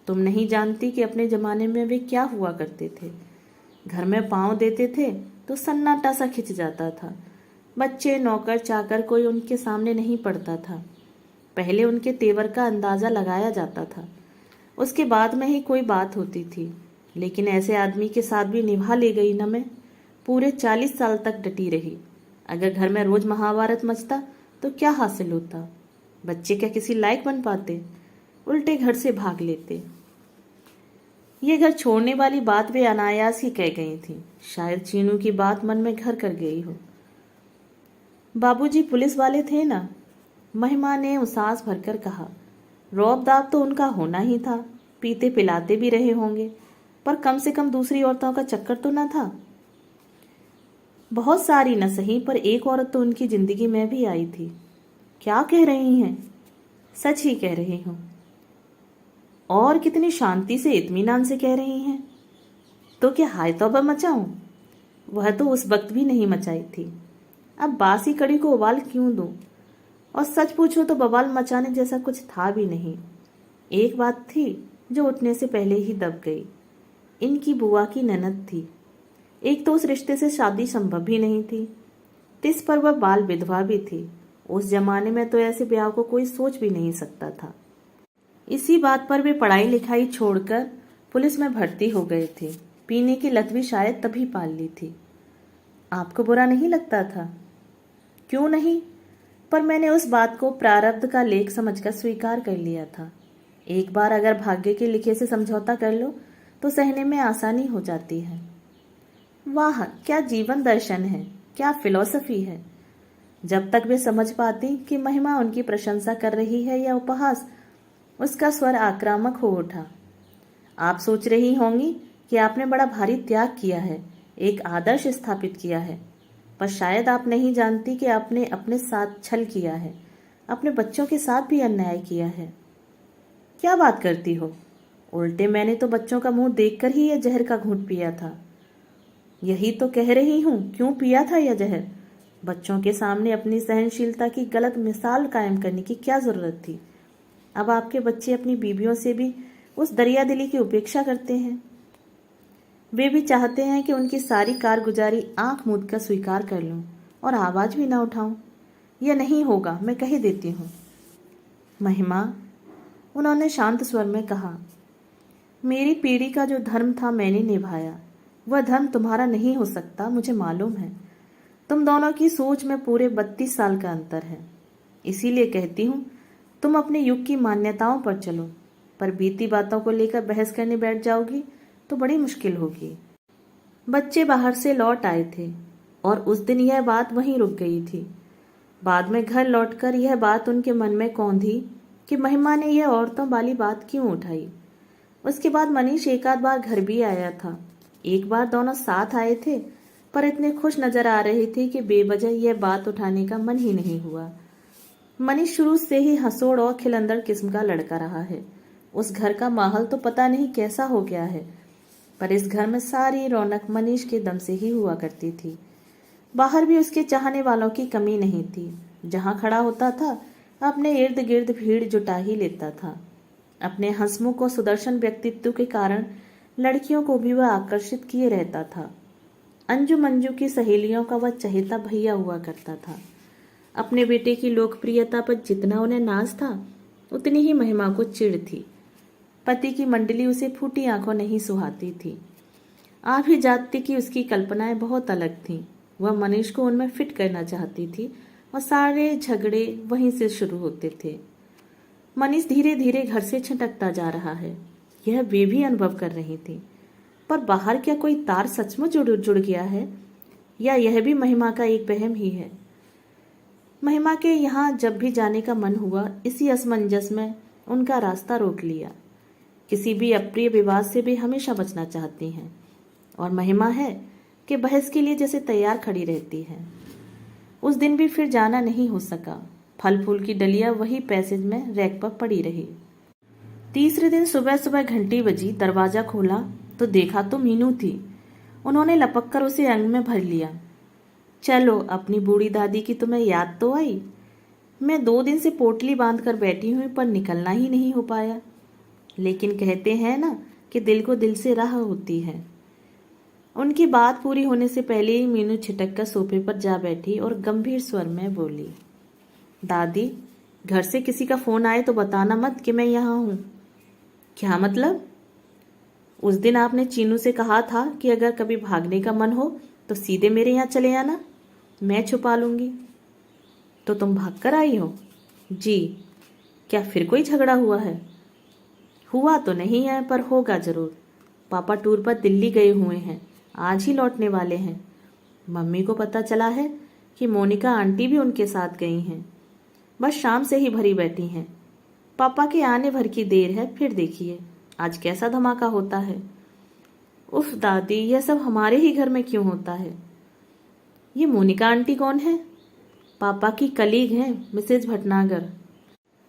तुम नहीं जानती कि अपने जमाने में वे क्या हुआ करते थे। घर में पांव देते थे तो सन्नाटा सा खिंच जाता था। बच्चे, नौकर चाकर कोई उनके सामने नहीं पड़ता था। पहले उनके तेवर का अंदाजा लगाया जाता था, उसके बाद में ही कोई बात होती थी। लेकिन ऐसे आदमी के साथ भी निभा ले गई न मैं। पूरे 40 साल तक डटी रही। अगर घर में रोज महाभारत मचता तो क्या हासिल होता? बच्चे क्या किसी लायक बन पाते? उल्टे घर से भाग लेते। ये घर छोड़ने वाली बात वे अनायास ही कह गई थी। शायद चीनू की बात मन में घर कर गई हो। बाबूजी पुलिस वाले थे ना? महिमा ने उसास भरकर कहा। रौब दाब तो उनका होना ही था, पीते पिलाते भी रहे होंगे, पर कम से कम दूसरी औरतों का चक्कर तो न था। बहुत सारी न सही, पर एक औरत तो उनकी जिंदगी में भी आई थी। क्या कह रही हैं? सच ही कह रही हूं। और कितनी शांति से इत्मीनान से कह रही हैं। तो क्या हाय तौबा मचाऊं? वह तो उस वक्त भी नहीं मचाई थी। अब बासी कड़ी को उबाल क्यों दूं? और सच पूछो तो बवाल मचाने जैसा कुछ था भी नहीं। एक बात थी जो उठने से पहले ही दब गई। इनकी बुआ की ननद थी। एक तो उस रिश्ते से शादी संभव भी नहीं थी, तिस पर वह बाल विधवा भी थी। उस जमाने में तो ऐसे ब्याह को कोई सोच भी नहीं सकता था। इसी बात पर वे पढ़ाई लिखाई छोड़कर पुलिस में भर्ती हो गए थे। पीने की लत भी शायद तभी पाल ली थी। आपको बुरा नहीं लगता था? क्यों नहीं, पर मैंने उस बात को प्रारब्ध का लेख समझकर स्वीकार कर लिया था। एक बार अगर भाग्य के लिखे से समझौता कर लो तो सहने में आसानी हो जाती है। वाह, क्या जीवन दर्शन है, क्या फिलॉसफी है। जब तक वे समझ पाती कि महिमा उनकी प्रशंसा कर रही है या उपहास, उसका स्वर आक्रामक हो उठा। आप सोच रही होंगी कि आपने बड़ा भारी त्याग किया है, एक आदर्श स्थापित किया है, पर शायद आप नहीं जानती कि आपने अपने साथ छल किया है, अपने बच्चों के साथ भी अन्याय किया है। क्या बात करती हो? उल्टे मैंने तो बच्चों का मुंह देखकर ही यह जहर का घूंट पिया था। यही तो कह रही हूं, क्यों पिया था यह जहर? बच्चों के सामने अपनी सहनशीलता की गलत मिसाल कायम करने की क्या जरूरत थी? अब आपके बच्चे अपनी बीवियों से भी उस दरिया दिली की उपेक्षा करते हैं। वे भी चाहते हैं कि उनकी सारी कारगुजारी आंख मूंद कर स्वीकार कर लूं और आवाज भी ना उठाऊं। यह नहीं होगा, मैं कह देती हूं। महिमा, उन्होंने शांत स्वर में कहा, मेरी पीढ़ी का जो धर्म था मैंने निभाया। वह धर्म तुम्हारा नहीं हो सकता, मुझे मालूम है। तुम दोनों की सोच में पूरे 32 साल का अंतर है। इसीलिए कहती हूं, तुम अपने युग की मान्यताओं पर चलो, पर बीती बातों को लेकर बहस करने बैठ जाओगी तो बड़ी मुश्किल होगी। बच्चे बाहर से लौट आए थे और उस दिन यह बात वहीं रुक गई थी। बाद में घर लौटकर यह बात उनके मन में कौंधी कि महिमा ने यह औरतों वाली बात क्यों उठाई। उसके बाद मनीष एक आध बार घर भी आया था। एक बार दोनों साथ आए थे, पर इतने खुश नजर आ रहे थे कि बेवजह यह बात उठाने का मन ही नहीं हुआ। मनीष शुरू से ही हंसोड़ और खिलंदड़ किस्म का लड़का रहा है। उस घर का माहौल तो पता नहीं कैसा हो गया है, पर इस घर में सारी रौनक मनीष के दम से ही हुआ करती थी। बाहर भी उसके चाहने वालों की कमी नहीं थी। जहां खड़ा होता था अपने इर्द गिर्द भीड़ जुटा ही लेता था। अपने हंसमुख और सुदर्शन व्यक्तित्व के कारण लड़कियों को भी वह आकर्षित किए रहता था। अंजू मंजू की सहेलियों का वह चहेता भैया हुआ करता था। अपने बेटे की लोकप्रियता पर जितना उन्हें नाज था, उतनी ही महिमा को चिढ़ थी। पति की मंडली उसे फूटी आंखों नहीं सुहाती थी। आप ही जानती कि उसकी कल्पनाएं बहुत अलग थीं। वह मनीष को उनमें फिट करना चाहती थी और सारे झगड़े वहीं से शुरू होते थे। मनीष धीरे धीरे घर से छिटकता जा रहा है, यह वे भी अनुभव कर रही थी। पर बाहर क्या कोई तार सचमुच जुड़ गया है, या यह भी महिमा का एक वहम ही है? महिमा के यहाँ जब भी जाने का मन हुआ, इसी असमंजस में उनका रास्ता रोक लिया। किसी भी अप्रिय विवाद से भी हमेशा बचना चाहती हैं, और महिमा है कि बहस के लिए जैसे तैयार खड़ी रहती है। उस दिन भी फिर जाना नहीं हो सका। फल फूल की डलिया वही पैसेज में रैक पर पड़ी रही। तीसरे दिन सुबह सुबह घंटी बजी। दरवाजा खोला तो देखा तो मीनू थी। उन्होंने लपक कर उसे अंग में भर लिया। चलो, अपनी बूढ़ी दादी की तुम्हें याद तो आई? मैं 2 दिन से पोटली बांध कर बैठी हुई, पर निकलना ही नहीं हो पाया। लेकिन कहते हैं ना कि दिल को दिल से राह होती है। उनकी बात पूरी होने से पहले ही मीनू छिटक कर सोफे पर जा बैठी और गंभीर स्वर में बोली, दादी, घर से किसी का फोन आए तो बताना मत कि मैं यहाँ हूँ। क्या मतलब? उस दिन आपने चीनू से कहा था कि अगर कभी भागने का मन हो तो सीधे मेरे यहाँ चले आना, मैं छुपा लूंगी। तो तुम भाग कर आई हो? जी। क्या फिर कोई झगड़ा हुआ है? हुआ तो नहीं है, पर होगा जरूर। पापा टूर पर दिल्ली गए हुए हैं, आज ही लौटने वाले हैं। मम्मी को पता चला है कि मोनिका आंटी भी उनके साथ गई हैं। बस शाम से ही भरी बैठी हैं। पापा के आने भर की देर है, फिर देखिए आज कैसा धमाका होता है। उफ दादी, यह सब हमारे ही घर में क्यों होता है? ये मोनिका आंटी कौन है? पापा की कलीग हैं, मिसेज भटनागर।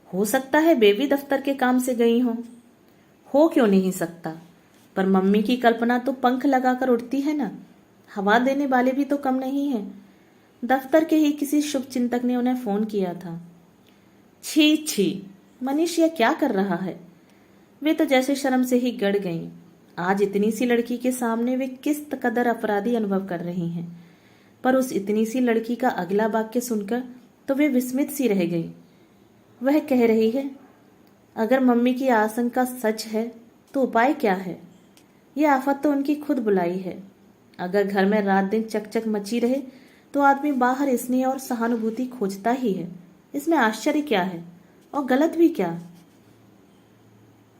हो सकता है बेबी दफ्तर के काम से गई हो क्यों नहीं सकता, पर मम्मी की कल्पना तो पंख लगाकर उड़ती है ना। हवा देने वाले भी तो कम नहीं है। दफ्तर के ही किसी शुभ चिंतक ने उन्हें फोन किया था। छी छी, मनीष यह क्या कर रहा है? वे तो जैसे शर्म से ही गड़ गईं। आज इतनी सी लड़की के सामने वे किस कदर अपराधी अनुभव कर रही हैं। पर उस इतनी सी लड़की का अगला वाक्य सुनकर तो वे विस्मित सी रह गई। वह कह रही है, अगर मम्मी की आशंका सच है तो उपाय क्या है? यह आफत तो उनकी खुद बुलाई है। अगर घर में रात दिन चकचक मची रहे तो आदमी बाहर स्नेह और सहानुभूति खोजता ही है। इसमें आश्चर्य क्या है और गलत भी क्या?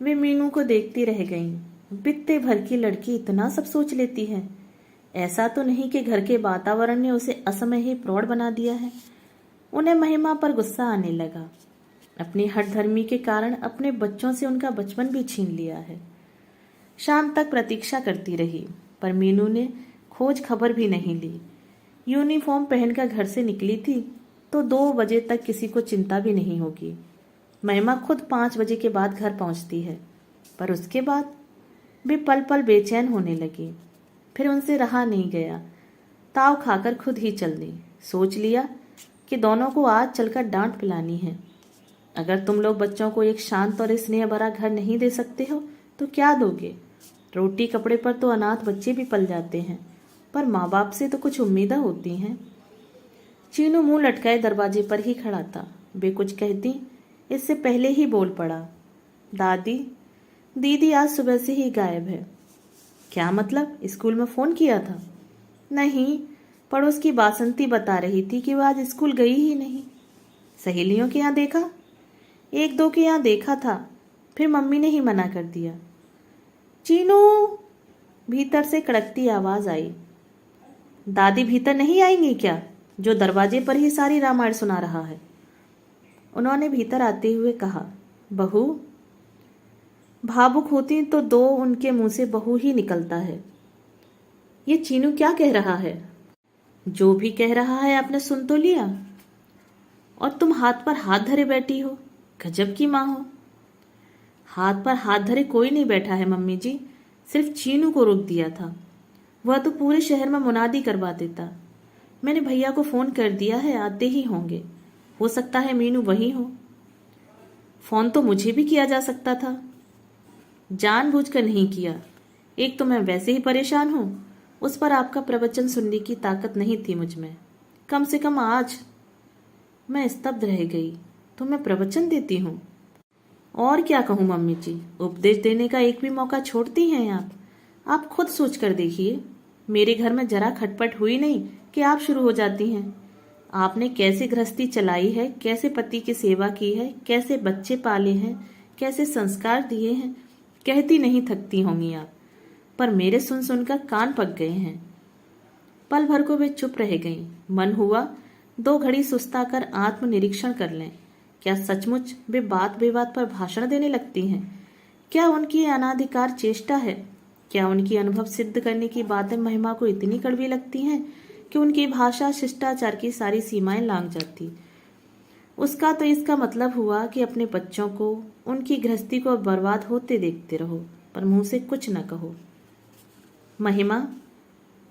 वे मीनू को देखती रह गईं। बित्ते भर की लड़की इतना सब सोच लेती है। ऐसा तो नहीं कि घर के वातावरण ने उसे असमय ही प्रौढ़ बना दिया है। उन्हें महिमा पर गुस्सा आने लगा। अपनी हठधर्मी के कारण अपने बच्चों से उनका बचपन भी छीन लिया है। शाम तक प्रतीक्षा करती रही, पर मीनू ने खोज खबर भी नहीं ली। यूनिफॉर्म पहनकर घर से निकली थी तो 2 बजे तक किसी को चिंता भी नहीं होगी। महिमा खुद 5 बजे के बाद घर पहुंचती है, पर उसके बाद भी पल पल बेचैन होने लगी। फिर उनसे रहा नहीं गया, ताव खाकर खुद ही चल दी। सोच लिया कि दोनों को आज चलकर डांट पिलानी है। अगर तुम लोग बच्चों को एक शांत और स्नेह भरा घर नहीं दे सकते हो तो क्या दोगे? रोटी कपड़े पर तो अनाथ बच्चे भी पल जाते हैं, पर माँ बाप से तो कुछ उम्मीदें होती हैं। चीनू मुंह लटकाए दरवाजे पर ही खड़ा था। वे कुछ कहती इससे पहले ही बोल पड़ा, दादी, दीदी आज सुबह से ही गायब है। क्या मतलब? स्कूल में फोन किया था? नहीं, पड़ोस की बासंती बता रही थी कि वह आज स्कूल गई ही नहीं। सहेलियों के यहाँ देखा? 1-2 के यहाँ देखा था, फिर मम्मी ने ही मना कर दिया। चीनू, भीतर से कड़कती आवाज आई। दादी भीतर नहीं आएंगी क्या, जो दरवाजे पर ही सारी रामायण सुना रहा है? उन्होंने भीतर आते हुए कहा। बहू? भावुक होती तो 2 उनके मुंह से बहू ही निकलता है। ये चीनू क्या कह रहा है? जो भी कह रहा है आपने सुन तो लिया, और तुम हाथ पर हाथ धरे बैठी हो। गजब की माँ हो। हाथ पर हाथ धरे कोई नहीं बैठा है मम्मी जी, सिर्फ चीनू को रोक दिया था। वह तो पूरे शहर में मुनादी करवा देता। मैंने भैया को फोन कर दिया है, आते ही होंगे। हो सकता है मीनू वही हो। फोन तो मुझे भी किया जा सकता था। जानबूझकर नहीं किया। एक तो मैं वैसे ही परेशान हूं, उस पर आपका प्रवचन सुनने की ताकत नहीं थी मुझ में। कम से कम आज। मैं स्तब्ध रह गई। तो मैं प्रवचन देती हूँ? और क्या कहूँ मम्मी जी, उपदेश देने का एक भी मौका छोड़ती हैं आप? आप खुद सोच कर देखिए, मेरे घर में जरा खटपट हुई नहीं कि आप शुरू हो जाती हैं। आपने कैसे गृहस्थी चलाई है, कैसे पति की सेवा की है, कैसे बच्चे पाले हैं, कैसे संस्कार दिए हैं, कहती नहीं थकती होंगी आप। पर मेरे सुन सुनकर कान पक गए हैं। पल भर को वे चुप रह गईं। मन हुआ 2 घड़ी सुस्ताकर आत्मनिरीक्षण कर लें। क्या सचमुच वे बात बेबात पर भाषण देने लगती हैं? क्या उनकी अनाधिकार चेष्टा है? क्या उनकी अनुभव सिद्ध करने की बातें महिमा को इतनी कड़वी लगती हैं कि उनकी भाषा शिष्टाचार की सारी सीमाएं लांघ जाती? उसका तो इसका मतलब हुआ कि अपने बच्चों को, उनकी गृहस्थी को बर्बाद होते देखते रहो, पर मुंह से कुछ न कहो। महिमा,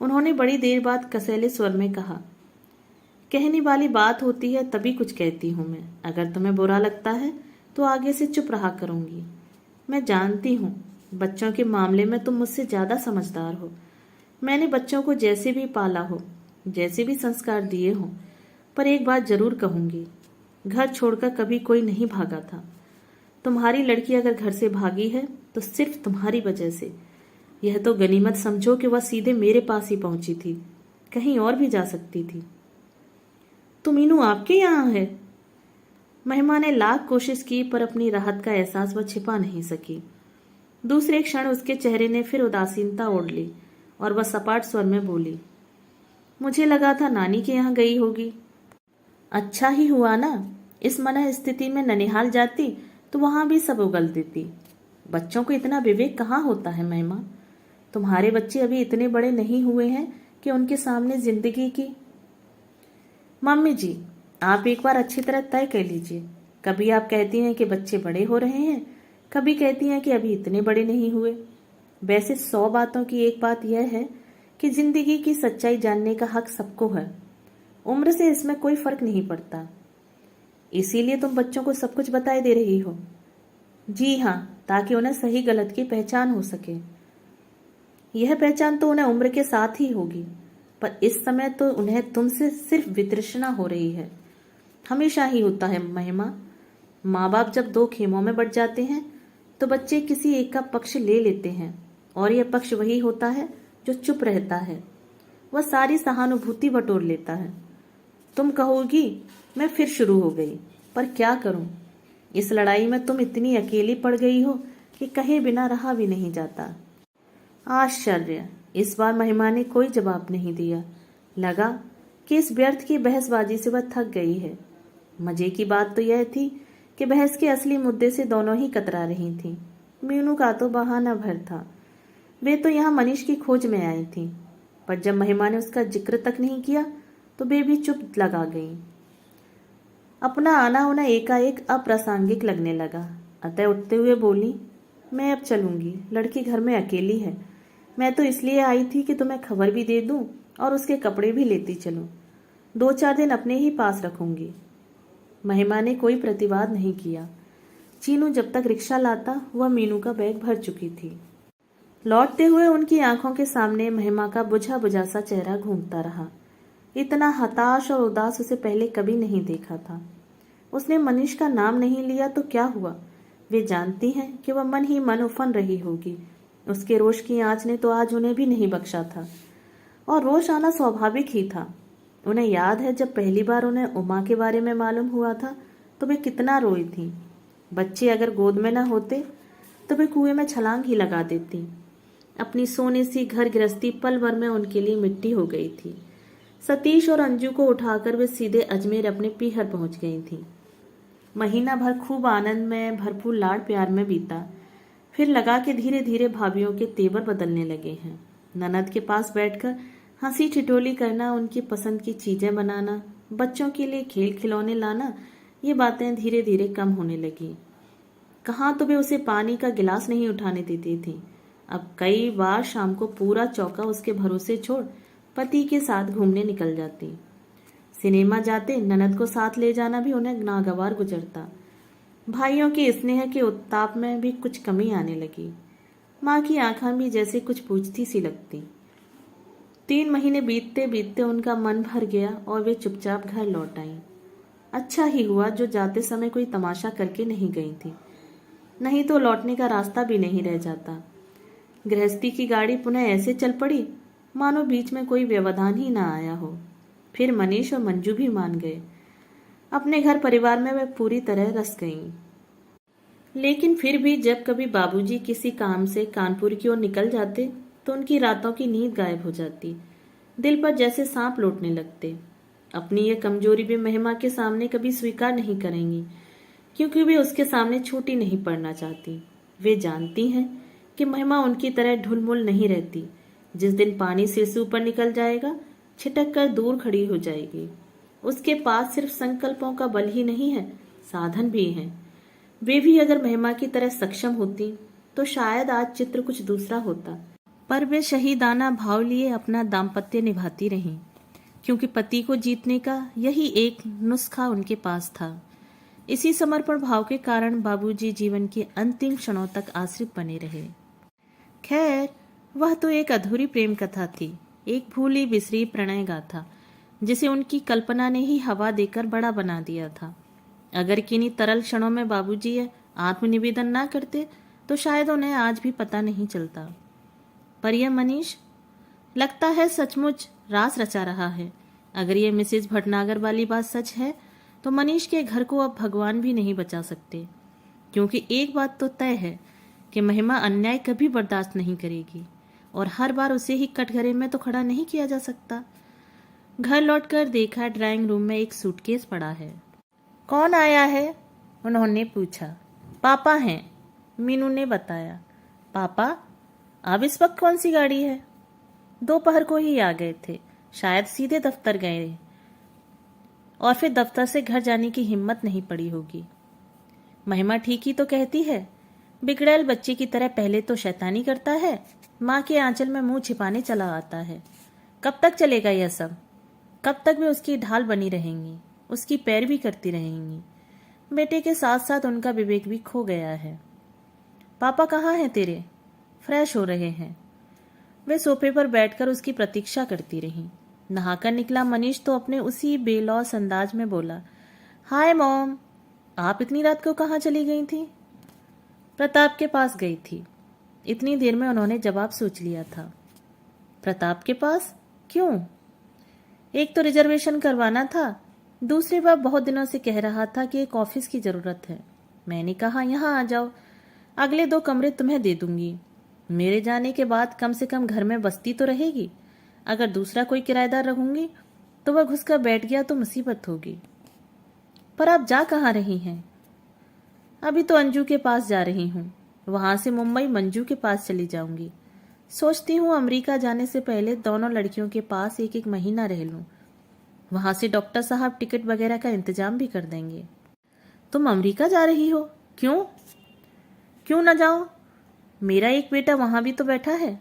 उन्होंने बड़ी देर बाद कसैले स्वर में कहा, कहने वाली बात होती है तभी कुछ कहती हूं मैं। अगर तुम्हें बुरा लगता है तो आगे से चुप रहा करूंगी। मैं जानती हूँ बच्चों के मामले में तुम मुझसे ज्यादा समझदार हो। मैंने बच्चों को जैसे भी पाला हो, जैसे भी संस्कार दिए हो, पर एक बात जरूर कहूंगी, घर छोड़कर कभी कोई नहीं भागा था। तुम्हारी लड़की अगर घर से भागी है तो सिर्फ तुम्हारी वजह से। यह तो गनीमत समझो कि वह सीधे मेरे पास ही पहुंची थी, कहीं और भी जा सकती थी। तो मीनू आपके यहाँ है? महिमा ने लाख कोशिश की, पर अपनी राहत का एहसास वह छिपा नहीं सकी। दूसरे क्षण उसके चेहरे ने फिर उदासीनता ओढ़ ली और वह सपाट स्वर में बोली, मुझे लगा था नानी के यहाँ गई होगी। अच्छा ही हुआ ना, इस मनः स्थिति में ननिहाल जाती तो वहां भी सब उगल देती। बच्चों को इतना विवेक कहाँ होता है महिमा। तुम्हारे बच्चे अभी इतने बड़े नहीं हुए हैं कि उनके सामने जिंदगी की। मम्मी जी, आप एक बार अच्छी तरह तय कर लीजिए। कभी आप कहती हैं कि बच्चे बड़े हो रहे हैं, कभी कहती हैं कि अभी इतने बड़े नहीं हुए। वैसे 100 बातों की एक बात यह है कि जिंदगी की सच्चाई जानने का हक सबको है। उम्र से इसमें कोई फर्क नहीं पड़ता। इसीलिए तुम बच्चों को सब कुछ बताए दे रही हो। जी हाँ, ताकि उन्हें सही गलत की पहचान हो सके। यह पहचान तो उन्हें उम्र के साथ ही होगी, पर इस समय तो उन्हें तुमसे सिर्फ वितृष्णा हो रही है। हमेशा ही होता है महिमा। माँ बाप जब 2 खेमों में बट जाते हैं तो बच्चे किसी एक का पक्ष ले लेते हैं, और यह पक्ष वही होता है जो चुप रहता है। वह सारी सहानुभूति बटोर लेता है। तुम कहोगी मैं फिर शुरू हो गई, पर क्या करूं। इस लड़ाई में तुम इतनी अकेली पड़ गई हो कि कहे बिना रहा भी नहीं जाता। आश्चर्य, इस बार महिमा ने कोई जवाब नहीं दिया। लगा कि इस व्यर्थ की बहसबाजी से वह थक गई है। मजे की बात तो यह थी कि बहस के असली मुद्दे से दोनों ही कतरा रही थीं। मीनू का तो बहाना भर था। वे तो यहाँ मनीष की खोज में आई थी, पर जब महिमा ने उसका जिक्र तक नहीं किया तो वे भी चुप लगा गईं। अपना आना होना एकाएक अप्रासंगिक लगने लगा। अतः उठते हुए बोली, मैं अब चलूंगी, लड़की घर में अकेली है। मैं तो इसलिए आई थी कि तुम्हें खबर भी दे दूं और उसके कपड़े भी लेती चलूं। 2-4 दिन अपने ही पास रखूंगी। महिमा ने कोई प्रतिवाद नहीं किया। चीनू जब तक रिक्शा लाता वह मीनू का बैग भर चुकी थी। लौटते हुए उनकी आंखों के सामने महिमा का बुझा बुझा सा चेहरा घूमता रहा। इतना हताश और उदास उसे पहले कभी नहीं देखा था। उसने मनीष का नाम नहीं लिया तो क्या हुआ। वे जानती हैं कि वह मन ही मन उफन रही होगी। उसके रोष की आंच ने तो आज उन्हें भी नहीं बख्शा था, और रोष आना स्वाभाविक ही था। उन्हें याद है जब पहली बार उन्हें उमा के बारे में मालूम हुआ था तो वे कितना रोई थी। बच्चे अगर गोद में न होते तो वे कुएं में छलांग ही लगा देती। अपनी सोने सी घर गृहस्थी पल भर में उनके लिए मिट्टी हो गई थी। सतीश और अंजू को उठाकर वे सीधे अजमेर अपने पीहर पहुंच गई थी। महीना भर खूब आनंद में भरपूर लाड़ प्यार में बीता। फिर लगा कि धीरे धीरे भाभीियों के तेवर बदलने लगे हैं। ननद के पास बैठकर हंसी ठिठोली करना, उनकी पसंद की चीजें बनाना, बच्चों के लिए खेल खिलौने लाना, ये बातें धीरे धीरे कम होने लगी। कहाँ तो वे उसे पानी का गिलास नहीं उठाने देती थी। अब कई बार शाम को पूरा चौका उसके भरोसे छोड़ पति के साथ घूमने निकल जाती। सिनेमा जाते ननद को साथ ले जाना भी उन्हें नागवार गुजरता। भाइयों के स्नेह के उत्ताप में भी कुछ कमी आने लगी। माँ की आंखें भी जैसे कुछ पूछती सी लगती। 3 महीने बीतते बीतते उनका मन भर गया और वे चुपचाप घर लौट आईं। अच्छा ही हुआ जो जाते समय कोई तमाशा करके नहीं गई थी, नहीं तो लौटने का रास्ता भी नहीं रह जाता। गृहस्थी की गाड़ी पुनः ऐसे चल पड़ी मानो बीच में कोई व्यवधान ही ना आया हो। फिर मनीष और मंजू भी मान गए। अपने घर परिवार में वे पूरी तरह रस गईं। लेकिन फिर भी जब कभी बाबूजी किसी काम से कानपुर की ओर निकल जाते तो उनकी रातों की नींद गायब हो जाती। दिल पर जैसे सांप लौटने लगते। अपनी यह कमजोरी भी महिमा के सामने कभी स्वीकार नहीं करेंगी, क्योंकि वे उसके सामने छोटी नहीं पड़ना चाहती। वे जानती हैं कि महिमा उनकी तरह ढुलमुल नहीं रहती। जिस दिन पानी सिर से ऊपर निकल जाएगा छिटक कर दूर खड़ी हो जाएगी। उसके पास सिर्फ संकल्पों का बल ही नहीं है, साधन भी हैं। वे भी अगर महिमा की तरह सक्षम होती तो शायद आज चित्र कुछ दूसरा होता। पर वे शहीदाना भाव लिए अपना दाम्पत्य निभाती रहीं, क्योंकि पति को जीतने का यही एक नुस्खा उनके पास था। इसी समर्पण भाव के कारण बाबूजी जीवन के अंतिम क्षणों तक आश्रित बने रहे। खैर, वह तो एक अधूरी प्रेम कथा थी, एक भूली बिसरी प्रणय गाथा, जिसे उनकी कल्पना ने ही हवा देकर बड़ा बना दिया था। अगर किन्हीं तरल क्षणों में बाबूजी यह आत्मनिवेदन ना करते तो शायद उन्हें आज भी पता नहीं चलता। पर यह मनीष लगता है सचमुच रास रचा रहा है। अगर यह मिसेज भटनागर वाली बात सच है तो मनीष के घर को अब भगवान भी नहीं बचा सकते, क्योंकि एक बात तो तय है कि महिमा अन्याय कभी बर्दाश्त नहीं करेगी, और हर बार उसे ही कटघरे में तो खड़ा नहीं किया जा सकता। घर लौटकर देखा ड्राइंग रूम में एक सूटकेस पड़ा है। कौन आया है? उन्होंने पूछा। पापा हैं, मीनू ने बताया। पापा, अब इस वक्त कौन सी गाड़ी है? दोपहर को ही आ गए थे, शायद सीधे दफ्तर गए और फिर दफ्तर से घर जाने की हिम्मत नहीं पड़ी होगी। महिमा ठीक ही तो कहती है, बिगड़ैल बच्चे की तरह पहले तो शैतानी करता है, माँ के आंचल में मुंह छिपाने चला आता है। कब तक चलेगा यह सब? कब तक वे उसकी ढाल बनी रहेंगी, उसकी पैरवी करती रहेंगी? बेटे के साथ साथ उनका विवेक भी खो गया है। पापा कहाँ हैं तेरे? फ्रेश हो रहे हैं। वे सोफे पर बैठकर उसकी प्रतीक्षा करती रहीं। नहाकर निकला मनीष तो अपने उसी बेलौस अंदाज में बोला, हाय मॉम, आप इतनी रात को कहाँ चली गई थी? प्रताप के पास गई थी। इतनी देर में उन्होंने जवाब सोच लिया था। प्रताप के पास? क्यों? एक तो रिजर्वेशन करवाना था, दूसरी बार बहुत दिनों से कह रहा था कि एक ऑफिस की जरूरत है। मैंने कहा यहाँ आ जाओ, अगले 2 कमरे तुम्हें दे दूंगी। मेरे जाने के बाद कम से कम घर में बस्ती तो रहेगी। अगर दूसरा कोई किराएदार रखूंगी तो वह घुसकर बैठ गया तो मुसीबत होगी। पर आप जा कहाँ रही हैं? अभी तो अंजू के पास जा रही हूँ, वहां से मुंबई मंजू के पास चली जाऊंगी। सोचती हूँ अमेरिका जाने से पहले दोनों लड़कियों के पास 1-1 महीना रह लूं। वहां से डॉक्टर साहब टिकट वगैरह का इंतजाम भी कर देंगे। तुम अमेरिका जा रही हो? क्यों? क्यों ना जाओ? मेरा एक बेटा वहां भी तो बैठा है,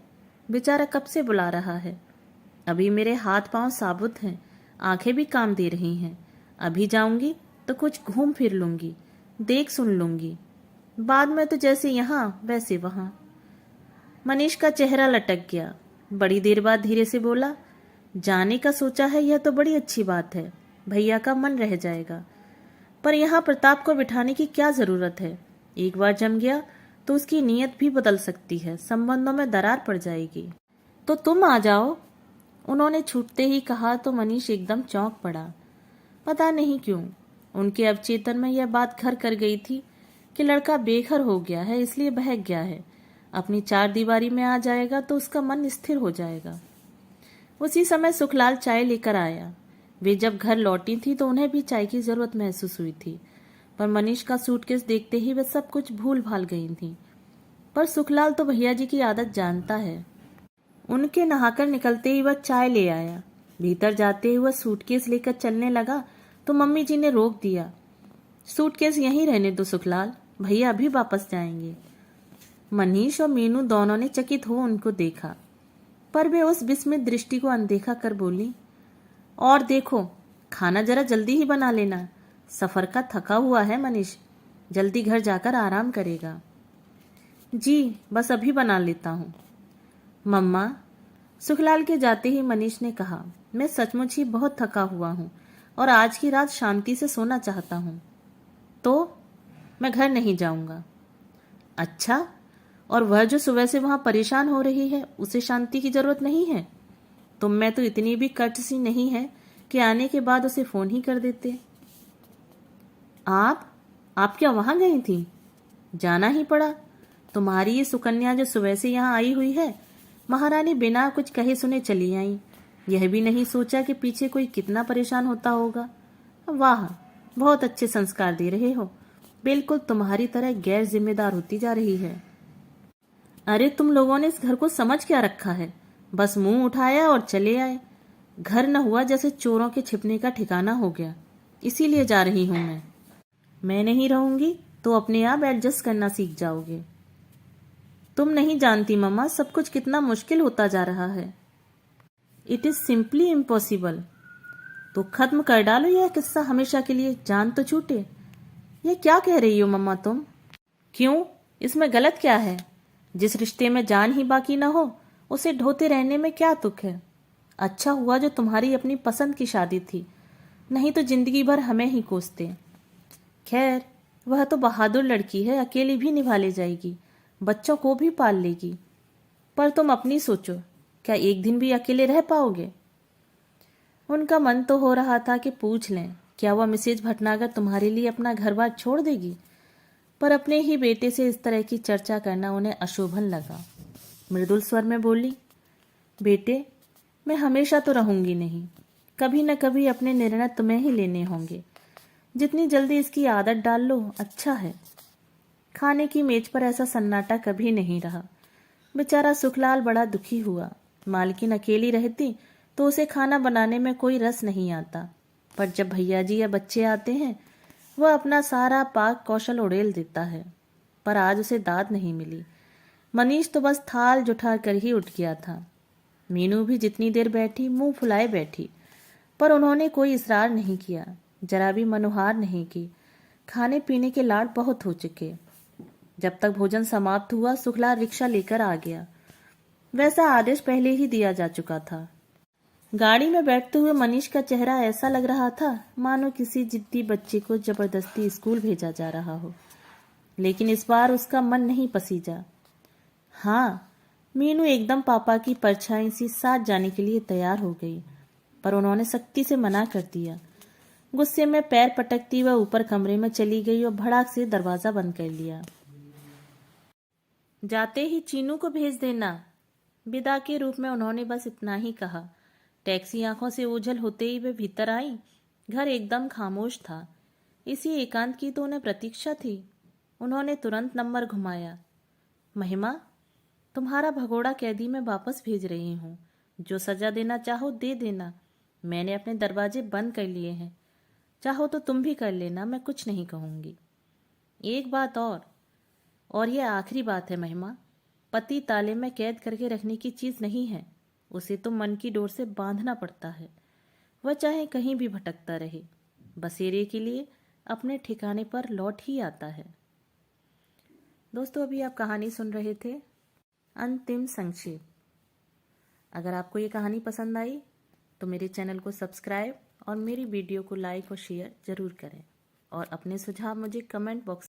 बेचारा कब से बुला रहा है। अभी मेरे हाथ पांव साबुत हैं, आंखें भी काम दे रही हैं। अभी जाऊंगी तो कुछ घूम फिर लूंगी, देख सुन लूंगी। बाद में तो जैसे यहाँ वैसे वहां। मनीष का चेहरा लटक गया। बड़ी देर बाद धीरे से बोला, जाने का सोचा है, यह तो बड़ी अच्छी बात है, भैया का मन रह जाएगा। पर यहाँ प्रताप को बिठाने की क्या जरूरत है? एक बार जम गया तो उसकी नीयत भी बदल सकती है, संबंधों में दरार पड़ जाएगी। तो तुम आ जाओ, उन्होंने छूटते ही कहा तो मनीष एकदम चौंक पड़ा। पता नहीं क्यों उनके अवचेतन में यह बात घर कर गई थी कि लड़का बेघर हो गया है, इसलिए बहक गया है। अपनी 4 दीवारी में आ जाएगा तो उसका मन स्थिर हो जाएगा। उसी समय सुखलाल चाय लेकर आया। वे जब घर लौटी थी तो उन्हें भी चाय की जरूरत महसूस हुई थी, पर मनीष का सूटकेस देखते ही वे सब कुछ भूल भाल गई थी। पर सुखलाल तो भैया जी की आदत जानता है। उनके नहाकर निकलते ही वह चाय ले आया। भीतर जाते हुए सूटकेस लेकर चलने लगा तो मम्मी जी ने रोक दिया। सूटकेस यहीं रहने दो सुखलाल, भैया अभी वापस जाएंगे। मनीष और मीनू दोनों ने चकित हो उनको देखा, पर वे उस विस्मित दृष्टि को अनदेखा कर बोली, और देखो, खाना जरा जल्दी ही बना लेना, सफर का थका हुआ है मनीष, जल्दी घर जाकर आराम करेगा। जी बस अभी बना लेता हूँ। मम्मा, सुखलाल के जाते ही मनीष ने कहा, मैं सचमुच ही बहुत थका हुआ हूँ और आज की रात शांति से सोना चाहता हूँ। तो मैं घर नहीं जाऊंगा। अच्छा, और वह जो सुबह से वहां परेशान हो रही है, उसे शांति की जरूरत नहीं है? तुम में तो इतनी भी कर्टसी नहीं है कि आने के बाद उसे फोन ही कर देते। आप क्या वहां गई थी? जाना ही पड़ा। तुम्हारी ये सुकन्या जो सुबह से यहाँ आई हुई है, महारानी बिना कुछ कहे सुने चली आई। यह भी नहीं सोचा कि पीछे कोई कितना परेशान होता होगा। वाह, बहुत अच्छे संस्कार दे रहे हो, बिल्कुल तुम्हारी तरह गैर जिम्मेदार होती जा रही है। अरे तुम लोगों ने इस घर को समझ क्या रखा है? बस मुंह उठाया और चले आए। घर न हुआ जैसे चोरों के छिपने का ठिकाना हो गया, इसीलिए जा रही हूं मैं नहीं रहूंगी तो अपने आप एडजस्ट करना सीख जाओगे। तुम नहीं जानती मम्मा, सब कुछ कितना मुश्किल होता जा रहा है। It is simply impossible. तो खत्म कर डालो यह किस्सा हमेशा के लिए, जान तो छूटे। ये क्या कह रही हो मम्मा तुम? क्यों, इसमें गलत क्या है? जिस रिश्ते में जान ही बाकी ना हो उसे ढोते रहने में क्या तुक है? अच्छा हुआ जो तुम्हारी अपनी पसंद की शादी थी, नहीं तो जिंदगी भर हमें ही कोसते। खैर, वह तो बहादुर लड़की है, अकेली भी निभा ले जाएगी, बच्चों को भी पाल लेगी। पर तुम अपनी सोचो, क्या एक दिन भी अकेले रह पाओगे? उनका मन तो हो रहा था कि पूछ लें, क्या वह मिसेज भटनागर तुम्हारे लिए अपना घर बार छोड़ देगी? पर अपने ही बेटे से इस तरह की चर्चा करना उन्हें अशोभन लगा। मृदुल स्वर में बोली, बेटे, मैं हमेशा तो रहूंगी नहीं, कभी न कभी अपने निर्णय तुम्हें ही लेने होंगे। जितनी जल्दी इसकी आदत डाल लो अच्छा है। खाने की मेज पर ऐसा सन्नाटा कभी नहीं रहा। बेचारा सुखलाल बड़ा दुखी हुआ। मालकिन अकेली रहती तो उसे खाना बनाने में कोई रस नहीं आता, पर जब भैया जी या बच्चे आते हैं वह अपना सारा पाक कौशल उड़ेल देता है। पर आज उसे दाद नहीं मिली। मनीष तो बस थाल जुठा कर ही उठ गया था। मीनू भी जितनी देर बैठी मुंह फुलाए बैठी, पर उन्होंने कोई इसरार नहीं किया, जरा भी मनुहार नहीं की। खाने पीने के लाड बहुत हो चुके। जब तक भोजन समाप्त हुआ सुखलाल रिक्शा लेकर आ गया। वैसा आदेश पहले ही दिया जा चुका था। गाड़ी में बैठते हुए मनीष का चेहरा ऐसा लग रहा था मानो किसी जिद्दी बच्चे को जबरदस्ती स्कूल भेजा जा रहा हो। लेकिन इस बार उसका मन नहीं पसीजा। हाँ, मीनू एकदम पापा की परछाई सी साथ जाने के लिए तैयार हो गई, पर उन्होंने सख्ती से मना कर दिया। गुस्से में पैर पटकती वह ऊपर कमरे में चली गई और भड़ाक से दरवाजा बंद कर लिया। जाते ही चीनू को भेज देना, विदा के रूप में उन्होंने बस इतना ही कहा। टैक्सी आंखों से ओझल होते ही वे भीतर आई। घर एकदम खामोश था। इसी एकांत की तो उन्हें प्रतीक्षा थी। उन्होंने तुरंत नंबर घुमाया। महिमा, तुम्हारा भगोड़ा कैदी मैं वापस भेज रही हूँ। जो सजा देना चाहो दे देना। मैंने अपने दरवाजे बंद कर लिए हैं। चाहो तो तुम भी कर लेना, मैं कुछ नहीं कहूँगी। एक बात और यह आखिरी बात है महिमा, पति ताले में कैद करके रखने की चीज नहीं है। उसे तो मन की डोर से बांधना पड़ता है। वह चाहे कहीं भी भटकता रहे, बसेरे के लिए अपने ठिकाने पर लौट ही आता है। दोस्तों, अभी आप कहानी सुन रहे थे अंतिम संक्षेप। अगर आपको ये कहानी पसंद आई तो मेरे चैनल को सब्सक्राइब और मेरी वीडियो को लाइक और शेयर जरूर करें, और अपने सुझाव मुझे कमेंट बॉक्स